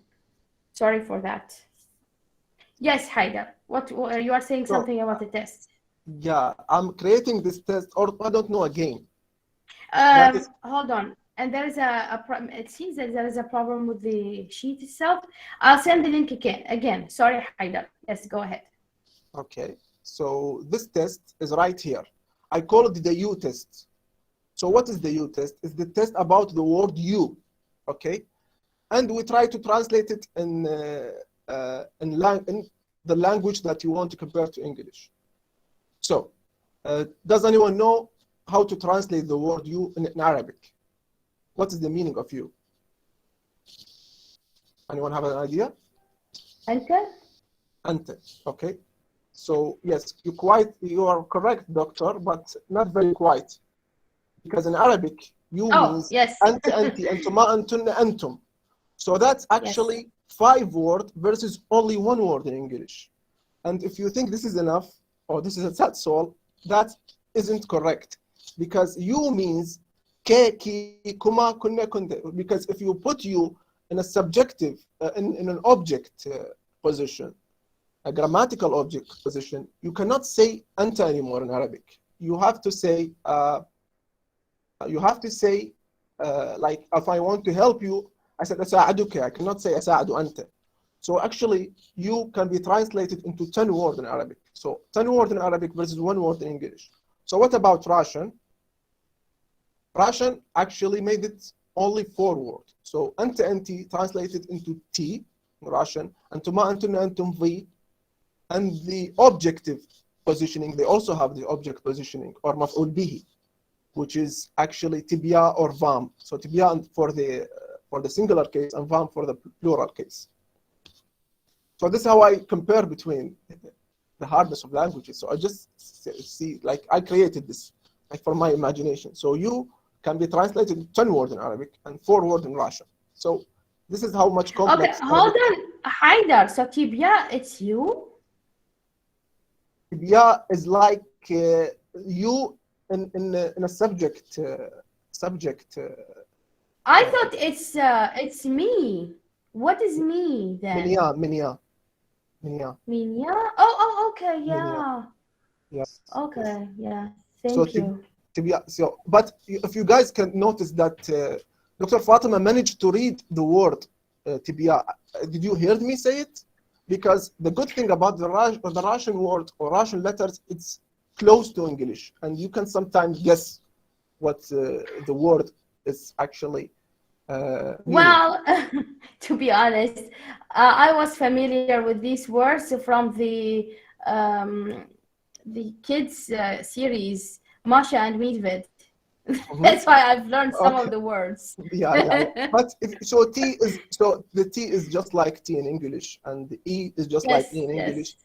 Sorry for that. Yes, Hayder. What you are saying something about the test? Yeah, I'm creating this test, or I don't know, a game. Hold on. And there is it seems that there is a problem with the sheet itself. I'll send the link again. Sorry, Hayder. Yes, go ahead. Okay. So this test is right here. I call it the U test. So what is the U test? It's the test about the word you, okay? And we try to translate it in the language that you want to compare to English. So does anyone know how to translate the word you in Arabic? What is the meaning of you? Anyone have an idea? Anta? Anta, okay. So yes, you are correct, doctor, but not very quite. Because in Arabic, you means yes. anti, antuma, antunna, antum. So that's actually 5 words versus only 1 word in English. And if you think this is enough, or this is that's all, that isn't correct. Because you means ke, ki, kuma, kunne, kunde. Because if you put you in a subjective, in an object position, a grammatical object position, you cannot say anta anymore in Arabic. You have to say, like, if I want to help you, I said asa'aduka. I cannot say asa'adu anta. So actually, you can be translated into 10 words in Arabic. So 10 words in Arabic versus 1 word in English. So what about Russian? Russian actually made it only 4 words. So anta, anti translated into T in Russian, antuma, antuna, antum, vi. And the objective positioning, they also have the object positioning, or maf'ul bihi, which is actually tibia or vam. So tibia for the singular case and vam for the plural case. So this is how I compare between the hardness of languages. So I just see, like, I created this, like, from my imagination. So you can be translated 10 words in Arabic and 4 words in Russian. So this is how much complex. Okay, hold on, Hayder. So tibia, it's you? Tibia is like you in a subject. I thought it's me. What is me then? Minya. Minya? Oh, okay, yeah. Yes. Okay, yeah. So Thank you. Tibia. So, but if you guys can notice that Dr. Fatima managed to read the word tibia. Did you hear me say it? Because the good thing about the Russian word or Russian letters, it's close to English, and you can sometimes guess what the word is actually meaning. Well, to be honest, I was familiar with these words from the kids teries, Masha and Medved. That's why I've learned some of the words. Yeah. But the T is just like T in English, and the E is just like E in English.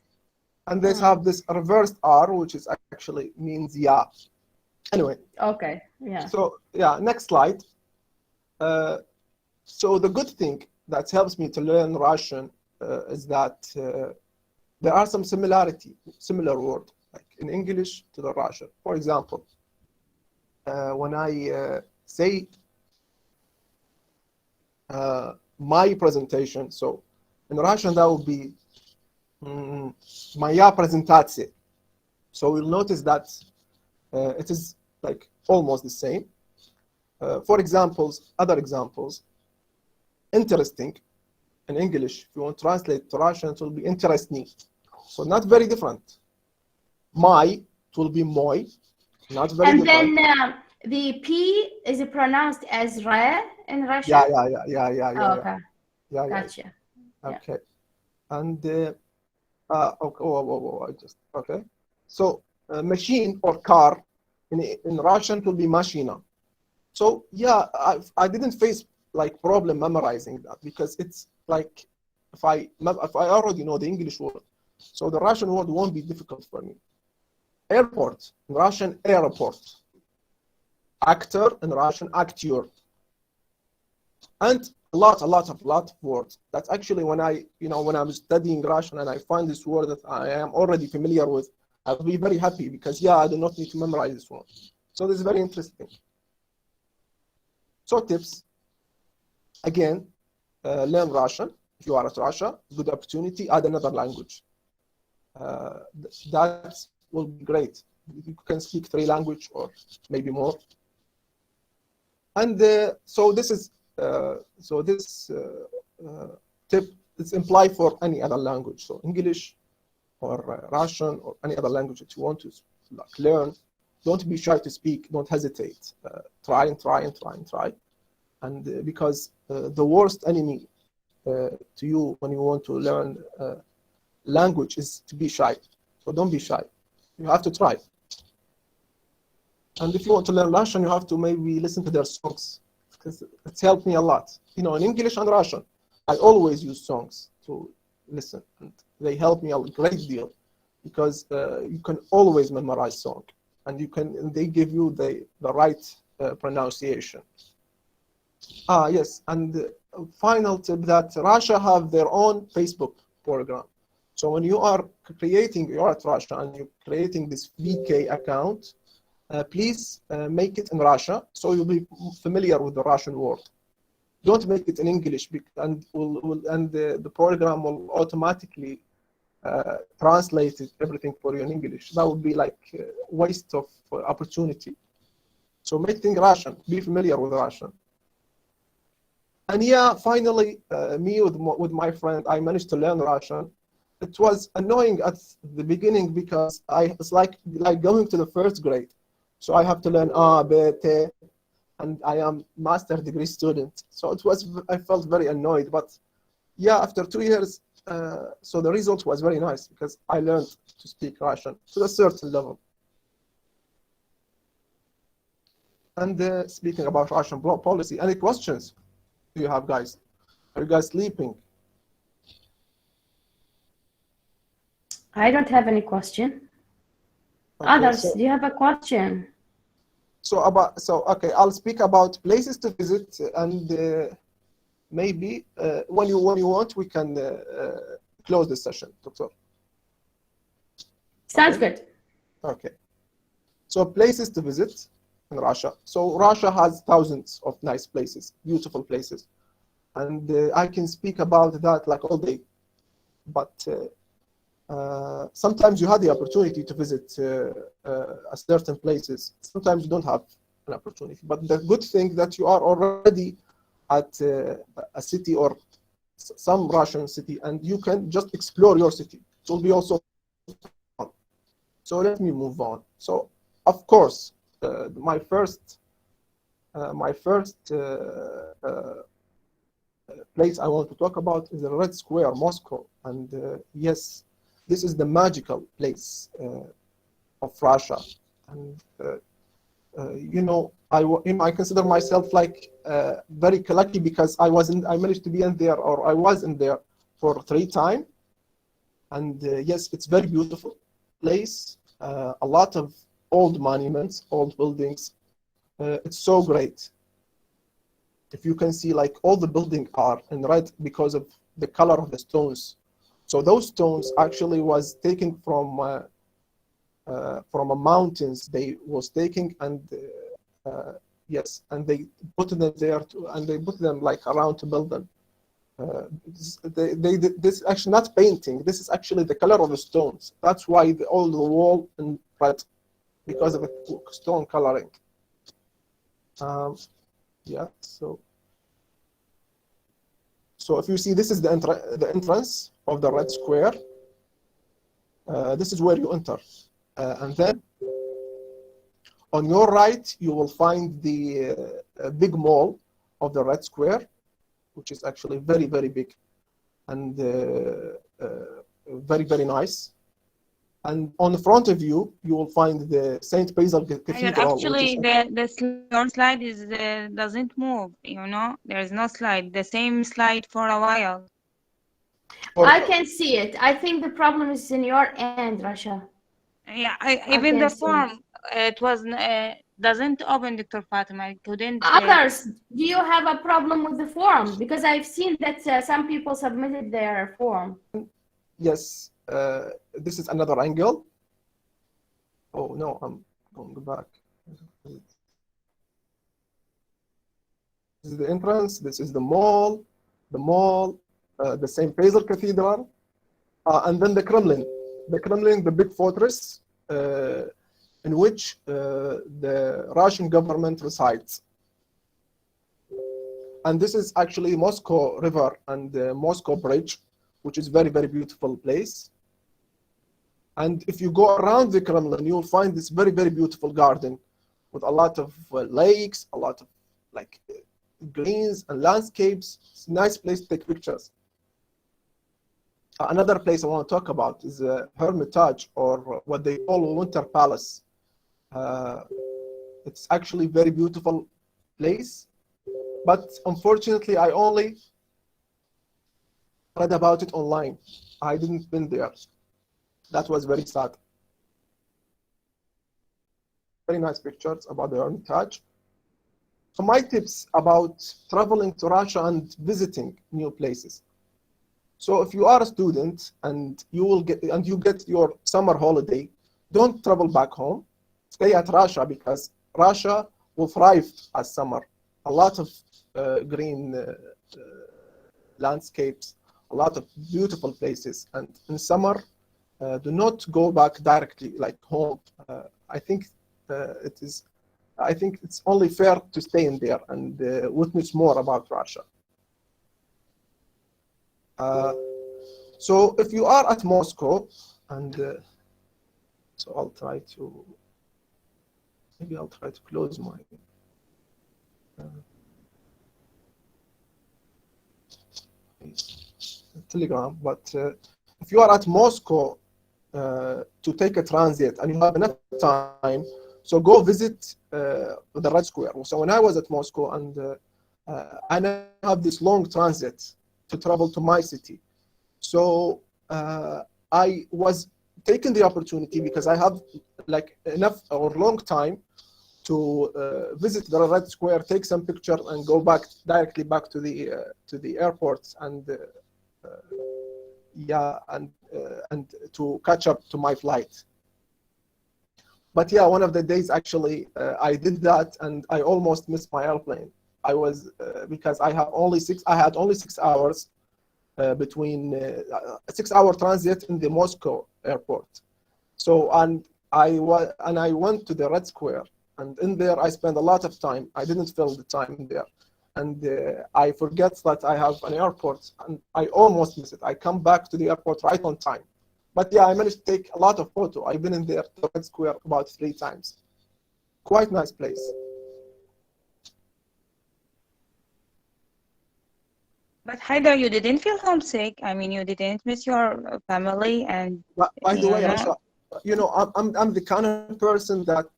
And they have this reversed R, which is actually means yeah. Anyway. Okay. Yeah. So yeah, next slide. So the good thing that helps me to learn Russian is that there are some similar words, like in English to the Russian. For example, when I say my presentation, so in Russian that would be моя презентация. So we'll notice that it is like almost the same. For examples, other examples, interesting in English, if you want to translate to Russian, it will be интересный. So not very different. My, it will be moi, not very different. And then the P is pronounced as re in Russian? Yeah. Oh, okay. Yeah. Gotcha. Okay. And okay. So machine or car in Russian it will be mashina. So yeah, I didn't face like problem memorizing that, because it's like if I already know the English word, so the Russian word won't be difficult for me. Airport in Russian, airport. Actor in Russian, acteur. And a lot of words. That's actually when I'm studying Russian and I find this word that I am already familiar with, I'll be very happy, because I do not need to memorize this one. So this is very interesting. So tips, again, learn Russian. If you are at Russia, good opportunity, add another language. That will be great. You can speak 3 languages or maybe more. And so this tip is implied for any other language. So English or Russian or any other language that you want to learn. Don't be shy to speak. Don't hesitate. Try. And because the worst enemy to you when you want to learn language is to be shy. So don't be shy. You have to try. And if you want to learn Russian, you have to maybe listen to their songs, because it's helped me a lot. In English and Russian, I always use songs to listen, and they help me a great deal. because you can always memorize song, and they give you the right pronunciation. Yes, and final tip that Russia have their own Facebook program. So when you're at Russia and you're creating this VK account, please make it in Russia so you'll be familiar with the Russian word. Don't make it in English, and the program will automatically translate everything for you in English. That would be like a waste of opportunity. So make it in Russian. Be familiar with Russian. And yeah, finally, me with my friend, I managed to learn Russian. It was annoying at the beginning because it's like going to the first grade. So I have to learn A, B, T, and I am master degree student. So I felt very annoyed. But yeah, after 2 years, so the result was very nice because I learned to speak Russian to a certain level. And speaking about Russian policy, any questions do you have, guys? Are you guys sleeping? I don't have any question. Okay, Others, do you have a question? Okay, I'll speak about places to visit, and maybe when you want, we can close this session, Doctor. Sounds good. Okay. So places to visit in Russia. So Russia has thousands of nice places, beautiful places, and I can speak about that like all day. But sometimes you have the opportunity to visit a certain places. Sometimes you don't have an opportunity. But the good thing that you are already at a city or some Russian city, and you can just explore your city. It will be also fun. So let me move on. So of course, my first place I want to talk about is the Red Square, Moscow. And yes, this is the magical place of Russia. And you know, I consider myself like very lucky because I managed to be in there, or I was in there for 3 times. And yes, it's very beautiful place. A lot of old monuments, old buildings. It's so great. If you can see, like all the buildings are in red because of the color of the stones. So those stones actually was taken from a mountains. They was taken and yes, and they put them there and they put them like around to build them. This is actually not painting. This is actually the color of the stones. That's why all the wall in red, because of the stone coloring. Yeah. So if you see, this is the entrance of the Red Square. This is where you enter, and then on your right you will find the big mall of the Red Square, which is actually very, very big and very, very nice. And on the front of you, you will find the St. Basil Cathedral. Actually, your slide is doesn't move. You know, there is no slide. The same slide for a while. I can see it. I think the problem is in your end, Rasha. Yeah, even the form it was doesn't open, Dr. Fatima. I couldn't. Others, do you have a problem with the form? Because I've seen that some people submitted their form. Yes, this is another angle. Oh no, I'm going back. This is the entrance. This is the mall. The St. Basil Cathedral, and then the Kremlin. The Kremlin, the big fortress in which the Russian government resides. And this is actually Moscow River and the Moscow Bridge, which is very, very beautiful place. And if you go around the Kremlin, you'll find this very, very beautiful garden with a lot of lakes, a lot of like greens and landscapes. It's a nice place to take pictures. Another place I want to talk about is Hermitage, or what they call Winter Palace. It's actually a very beautiful place, but unfortunately I only read about it online. I didn't been there. That was very sad. Very nice pictures about the Hermitage. So my tips about traveling to Russia and visiting new places. So if you are a student and you get your summer holiday, don't travel back home. Stay at Russia because Russia will thrive as summer. A lot of green landscapes, a lot of beautiful places. And in summer, do not go back directly like home. I think it's only fair to stay in there and witness more about Russia. So if you are at Moscow, and so I'll try to close my Telegram, but if you are at Moscow to take a transit and you have enough time, so go visit the Red Square. So when I was at Moscow and I have this long transit to travel to my city, so I was taking the opportunity because I have like enough or long time to visit the Red Square, take some picture, and go back directly back to the airport and and to catch up to my flight. But yeah, one of the days actually I did that and I almost missed my airplane. I was because I had only 6 hours between a 6-hour transit in the Moscow airport. So and I went to the Red Square, and in there I spent a lot of time. I didn't fill the time there, and I forget that I have an airport, and I almost miss it. I come back to the airport right on time. But yeah, I managed to take a lot of photos. I've been in there, the Red Square, about 3 times. Quite nice place. But Hayder, you didn't feel homesick. I mean, you didn't miss your family and. By the way, Asha, I'm the kind of person that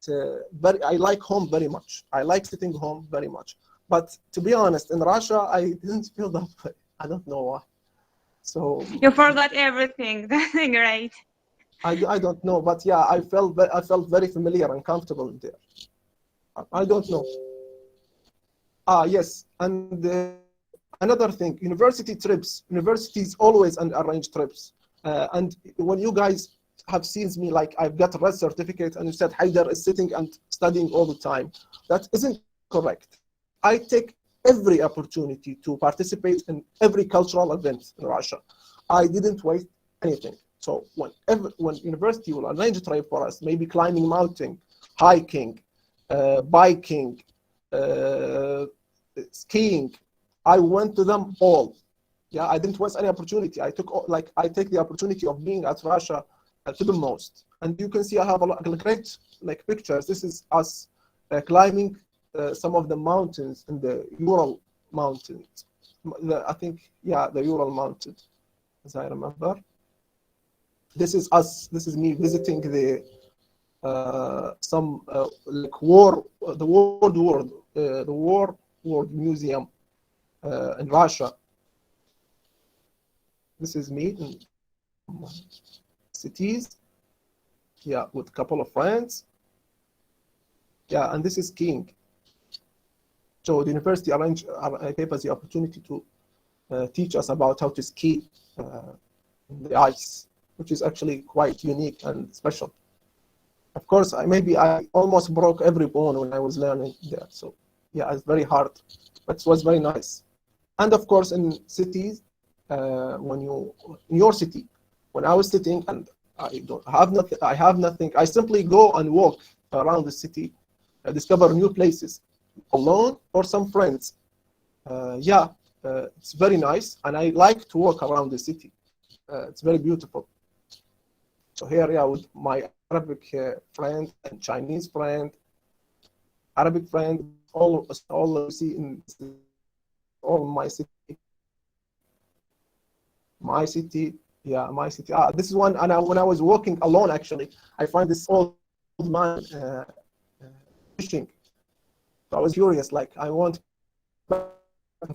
I like home very much. I like sitting home very much. But to be honest, in Russia, I didn't feel that way. I don't know why. So you forgot everything. That's great. I don't know, but yeah, I felt very familiar and comfortable in there. I don't know. Yes, and another thing, university trips. Universities always arrange trips, and when you guys have seen me, like I've got a red certificate, and you said Hayder is sitting and studying all the time. That isn't correct. I take every opportunity to participate in every cultural event in Russia. I didn't waste anything. So when university will arrange a trip for us, maybe climbing mountain, hiking, biking, skiing, I went to them all. Yeah, I didn't waste any opportunity. I take the opportunity of being at Russia to the most. And you can see I have a lot of great pictures. This is us climbing some of the mountains in the Ural Mountains. The Ural Mountains, as I remember. This is us. This is me visiting the War Museum in Russia. This is me in cities. Yeah, with a couple of friends. Yeah, and this is skiing. So the university gave us the opportunity to teach us about how to ski in the ice, which is actually quite unique and special. Of course, I almost broke every bone when I was learning there. So yeah, it's very hard, but it was very nice. And of course, in cities, in your city, when I was sitting and I have nothing, I simply go and walk around the city, discover new places, alone or some friends. It's very nice, and I like to walk around the city. It's very beautiful. So here, with my Arabic friend and Chinese friend, Arabic friend, all see in all my city. My city. This is one, and when I was walking alone, actually, I find this old man fishing. So I was curious, I want back and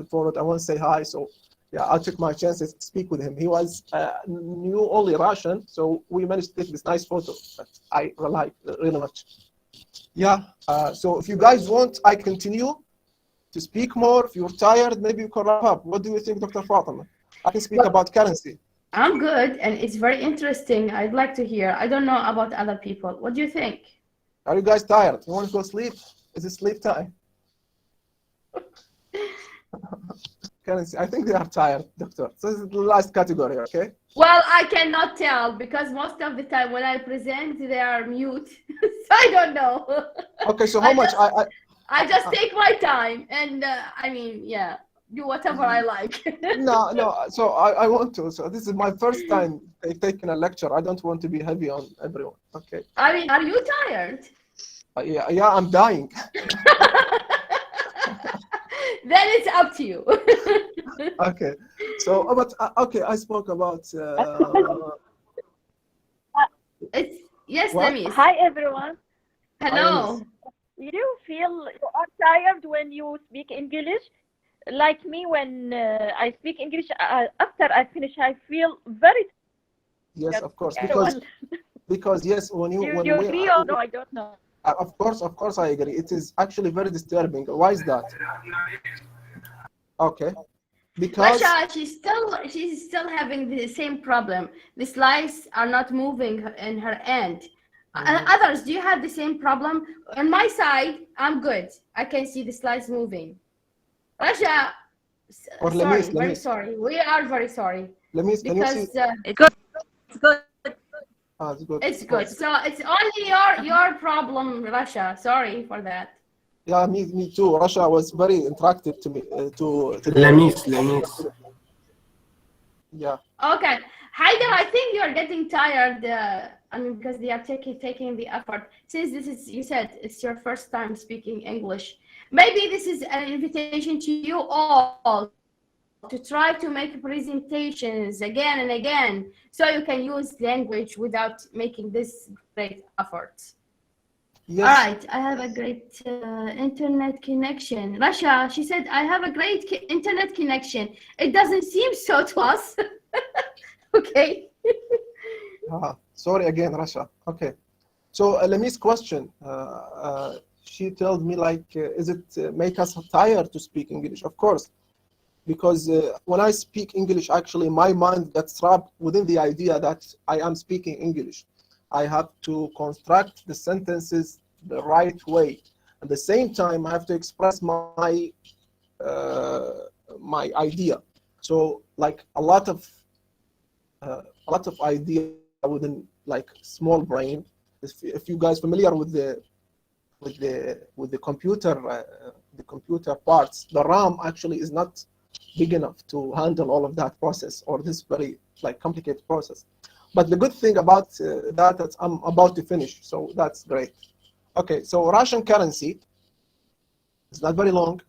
forward. I want to say hi. So Yeah, I'll take my chances to speak with him. He was knew only Russian, so we managed to take this nice photo that I like really much. Yeah, so if you guys want, I continue to speak more. If you're tired, maybe you can wrap up. What do you think, Dr. Fatima? I can speak about currency. I'm good, and it's very interesting. I'd like to hear. I don't know about other people. What do you think? Are you guys tired? You want to go sleep? Is it sleep time? Currency. I think they are tired, doctor. So this is the last category, okay? Well, I cannot tell because most of the time when I present, they are mute. So I don't know. Okay, so how much? I just take my time and I mean, yeah, do whatever I like. No. So I want to. So this is my first time taking a lecture. I don't want to be heavy on everyone. Okay. I mean, are you tired? Yeah, I'm dying. Then it's up to you. Okay. So, but okay, I spoke about. It's yes, What? Lamis. Hi everyone. Hello. You feel you are tired when you speak English? Like me, when I speak English, after I finish, I feel very Yes, tired. of course, Everyone. because yes, when Do when you we agree or no? I don't know. of course, I agree. It is actually very disturbing. Why is that? Okay, because Rasha, she's still having the same problem. The slides are not moving in her end. Others, do you have the same problem? On my side, I'm good. I can see the slides moving. Rasha, Or sorry, Lamis, very Lamis. sorry. We are very sorry Lamis, can you see? because It's good. It's good. It's good. it's good. So it's only your problem, Rasha. Sorry for that. Yeah, me too. Russia was very interactive to me. To Lamis. Yeah. Okay, Hayder, I think you're getting tired. I mean, because they are taking the effort. Since this is, you said it's your first time speaking English. Maybe this is an invitation to you all to try to make presentations again and again, so you can use language without making this great effort. Yes. All right, I have a great internet connection. Rasha, she said, I have a great internet connection. It doesn't seem so to us. Okay. Sorry again, Russia. Okay. So Lami's question, she told me like, is it make us tired to speak English? Of course, because when I speak English, actually my mind gets trapped within the idea that I am speaking English. I have to construct the sentences the right way. At the same time, I have to express my my idea. So like a lot of idea within like small brain. If you guys familiar with the computer, the computer parts, the RAM actually is not big enough to handle all of that process or this very like complicated process. But the good thing about that I'm about to finish, so that's great. Okay, so Russian currency is not very long.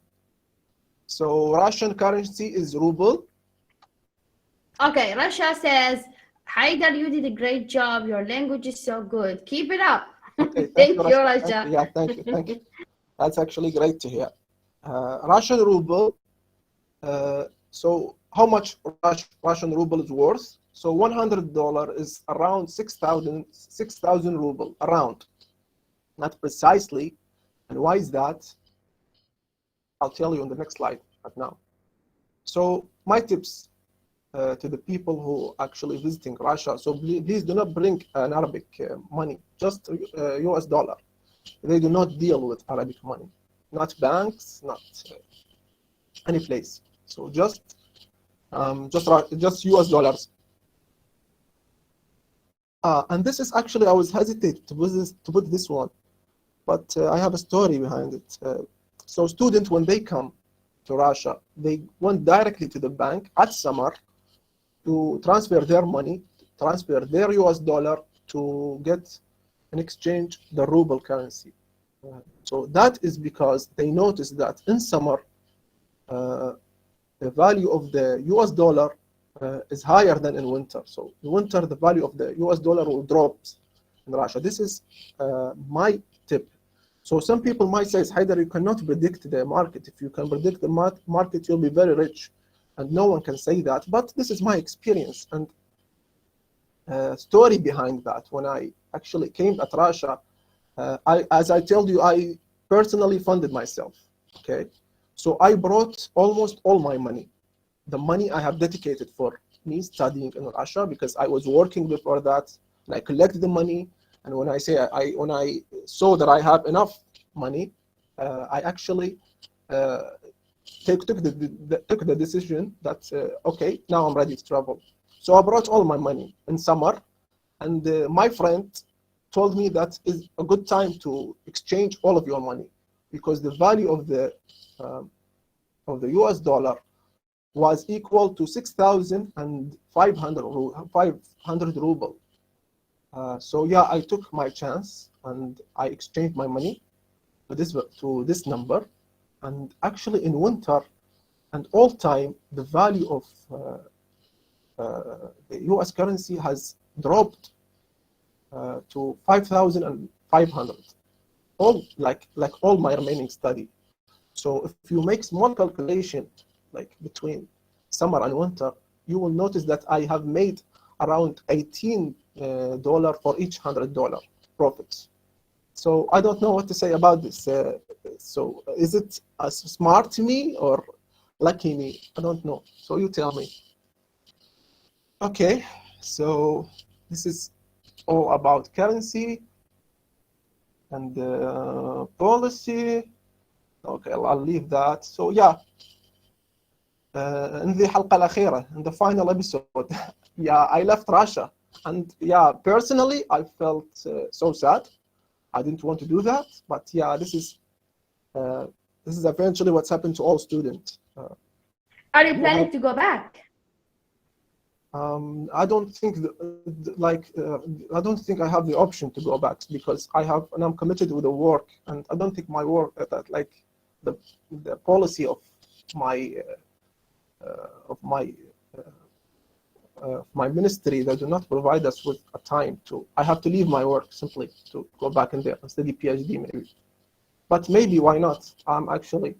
So Russian currency is ruble. Okay, Rasha says, Hayder, you did a great job. Your language is so good. Keep it up. Okay, Thank you, Russia. Rasha. Yeah, thank you. That's actually great to hear. Russian ruble. So how much Russian ruble is worth? So $100 is around 6,000 ruble, around. Not precisely. And why is that? I'll tell you on the next slide right now. So my tips to the people who actually visiting Russia. So please do not bring an Arabic money, just US dollar. They do not deal with Arabic money, not banks, not any place. So just US dollars. And this is actually, I was hesitant to put this one, but I have a story behind it. So students, when they come to Russia, they went directly to the bank at summer to transfer their money, transfer their US dollar to get and exchange the ruble currency. So that is because they noticed that in summer, the value of the US dollar is higher than in winter. So in winter, the value of the US dollar will drop in Russia. This is my tip. So some people might say, Hayder, you cannot predict the market. If you can predict the market, you'll be very rich. and no one can say that. But this is my experience and story behind that. When I actually came at Russia, as I told you, I personally funded myself. Okay, so I brought almost all my money, the money I have dedicated for me studying in Russia, because I was working before that, and I collected the money. And when I say when I saw that I have enough money, I actually took the decision that okay, now I'm ready to travel. So I brought all my money in summer, and my friend told me that is a good time to exchange all of your money, because the value of the US dollar was equal to 6,500 ruble. So yeah, I took my chance and I exchanged my money to this number. And actually in winter and all time, the value of the US currency has dropped to 5,500. All like all my remaining study. So if you make small calculation, like between summer and winter, you will notice that I have made around $18 for each $100 profits. So I don't know what to say about this. So is it smart to me or lucky me? I don't know. So you tell me. Okay, so this is all about currency and policy. Okay, I'll leave that. So yeah, in the حلقة الأخيرة, in the final episode, yeah, I left Russia, and yeah, personally, I felt so sad. I didn't want to do that, but yeah, this is eventually what's happened to all students. Are you planning to go back? I don't think I don't think I have the option to go back, because I'm committed with the work, and I don't think my work the policy of my ministry, they do not provide us with a time to. I have to leave my work simply to go back in there and study PhD maybe. But maybe why not? I'm actually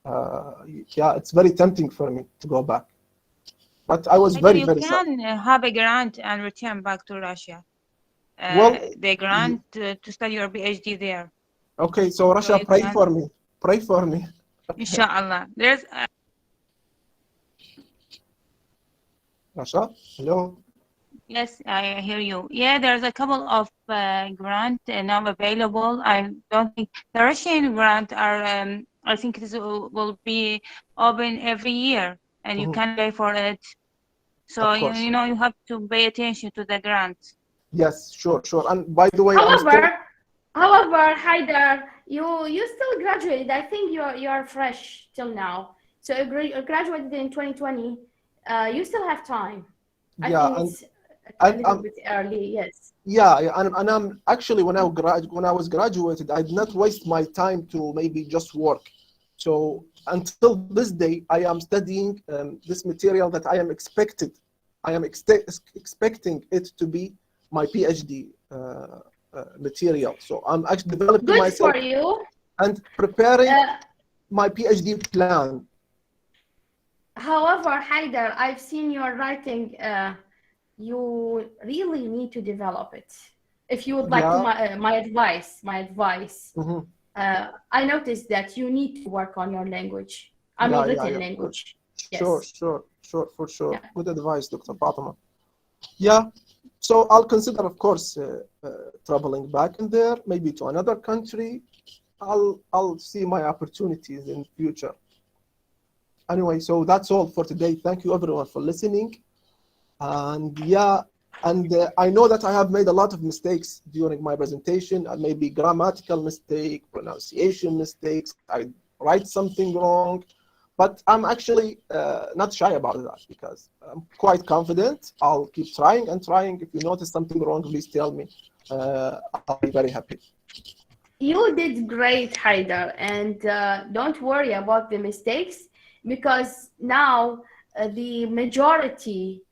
yeah, it's very tempting for me to go back. But I was very sad. You can have a grant and return back to Russia. Well, the grant to study your PhD there. Okay, so Russia, pray for me. Pray for me. Inshallah. There's Russia, hello. Yes, I hear you. Yeah, there's a couple of grants now available. I don't think the Russian grant are. I think this will be open every year, and you can pay for it. So you know you have to pay attention to the grants. Yes, sure. And by the way, however, Hayder, you still graduated. I think you're fresh till now. So you graduated in 2020. You still have time. I think it's a little bit early. Yes. Yeah, and I'm actually when I was graduated, I did not waste my time to maybe just work. So until this day, I am studying this material that I am expecting it to be my PhD material. So I'm actually developing myself for you. And preparing my PhD plan. However, Hayder, I've seen your writing. You really need to develop it. If you would like my advice. Mm-hmm. I noticed that you need to work on your language. Written language. Yes. Sure, for sure. Yeah. Good advice, Dr. Fatima. Yeah, so I'll consider, of course, traveling back in there, maybe to another country. I'll see my opportunities in future. Anyway, so that's all for today. Thank you everyone for listening. And yeah, I know that I have made a lot of mistakes during my presentation, maybe grammatical mistake, pronunciation mistakes. I write something wrong, but I'm actually not shy about that because I'm quite confident. I'll keep trying and trying. If you notice something wrong, please tell me. I'll be very happy. You did great, Hayder, and don't worry about the mistakes because now the majority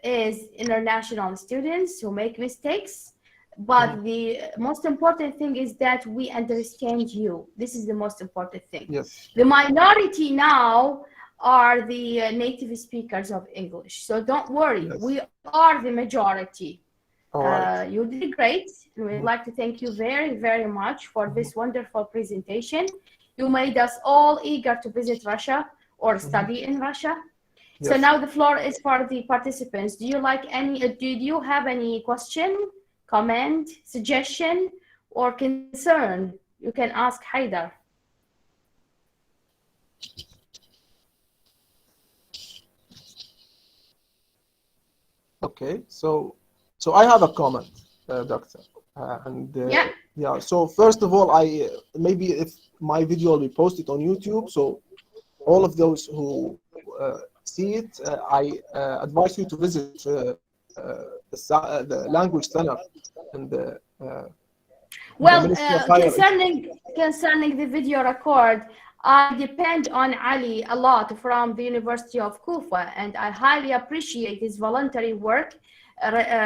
is international students who make mistakes, but the most important thing is that we understand you. This is the most important thing. Yes. The minority now are the native speakers of English. So don't worry, Yes. we are the majority. All right. You did great. We'd like to thank you very, very much for this wonderful presentation. You made us all eager to visit Russia or study in Russia. So Yes. now the floor is for the participants. Do you have any question, comment, suggestion, or concern? You can ask Hayder. Okay, so I have a comment, Doctor, yeah. So first of all, maybe if my video will be posted on YouTube, so all of those who see it, I advise you to visit the language center and the Well, Ministry of Higher concerning the video record, I depend on Ali a lot from the University of Kufa, and I highly appreciate his voluntary work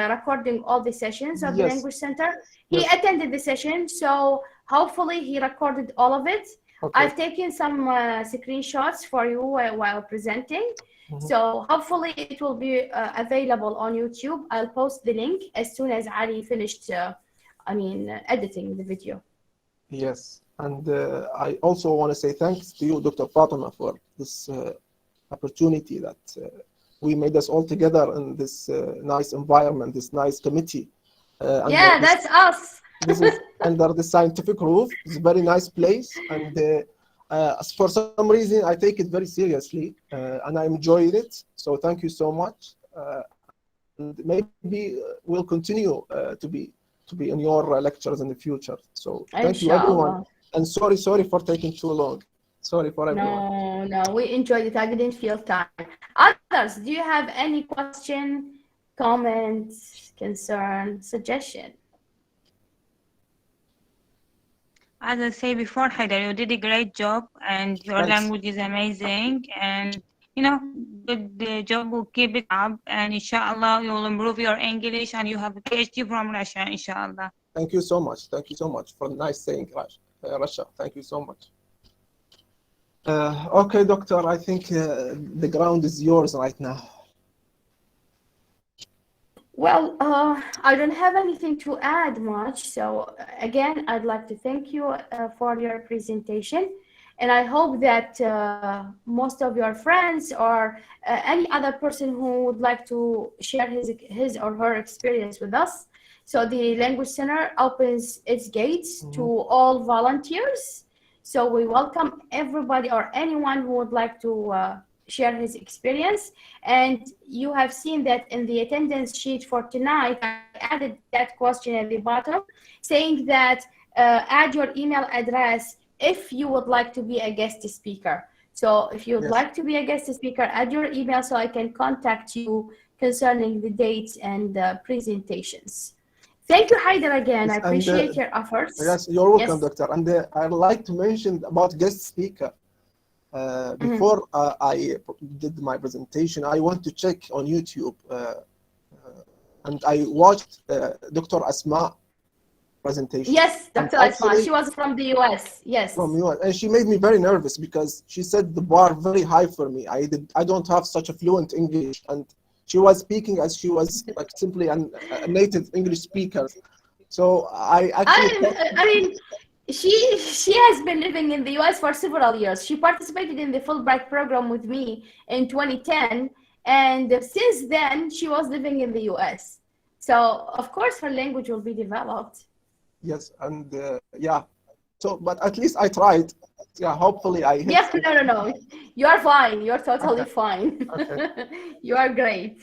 recording all the sessions of the Yes. Language Center. He Yes. attended the session, so hopefully he recorded all of it. Okay. I've taken some screenshots for you while presenting. Mhm. So hopefully it will be available on YouTube. I'll post the link as soon as Ali finished editing the video. Yes, and I also want to say thanks to you, Dr. Fatima, for this opportunity that we made us all together in this nice environment, this nice committee. Yeah, that's us. This is under the scientific roof. It's a very nice place, and for some reason I take it very seriously, and I enjoyed it. So thank you so much, and maybe we'll continue to be in your lectures in the future. So thank you everyone, and sorry for taking too long. Sorry for everyone. No, we enjoyed it. I didn't feel tired. Others, do you have any question, comments, concern, suggestion? As I say before, Hayder, you did a great job, and your Thanks. language is amazing, and good job. Will keep it up, and inshallah you will improve your English, and you have a PhD from Russia, inshallah. Thank you so much. Thank you so much for nice saying, Russia. Thank you so much. Okay, Doctor, I think the ground is yours right now. Well, I don't have anything to add much. So again, I'd like to thank you for your presentation. And I hope that most of your friends or any other person who would like to share his or her experience with us. So the Language Center opens its gates to all volunteers. So we welcome everybody or anyone who would like to share his experience. And you have seen that in the attendance sheet for tonight, I added that question at the bottom saying that add your email address if you would like to be a guest speaker. So if you would like to be a guest speaker, add your email so I can contact you concerning the dates and presentations. Thank you, Hayder, again. I appreciate your efforts. Yes, you're welcome, Doctor. And I'd like to mention about guest speaker. Before I did my presentation, I went to check on YouTube and I watched Dr. Asma presentation. Yes, Dr. Asma. She was from the US. Yes. From US. And she made me very nervous because she set the bar very high for me. I don't have such a fluent English, and she was speaking as she was like simply a native English speaker. So I actually she has been living in the US for several years. She participated in the Fulbright program with me in 2010, and since then she was living in the US. So of course her language will be developed. Yes, and yeah. So, but at least I tried. Yeah, hopefully I hit. Yeah, no. You are fine. You're totally fine. Okay. You are great.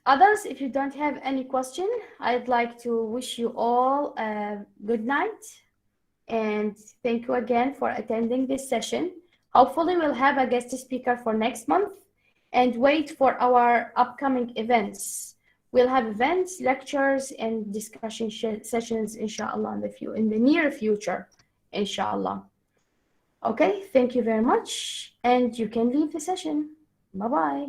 Others, if you don't have any question, I'd like to wish you all a good night. And thank you again for attending this session. Hopefully we'll have a guest speaker for next month, and wait for our upcoming events. We'll have events, lectures, and discussion sessions, inshallah, in the near future, inshallah. Okay, thank you very much. And you can leave the session. Bye-bye.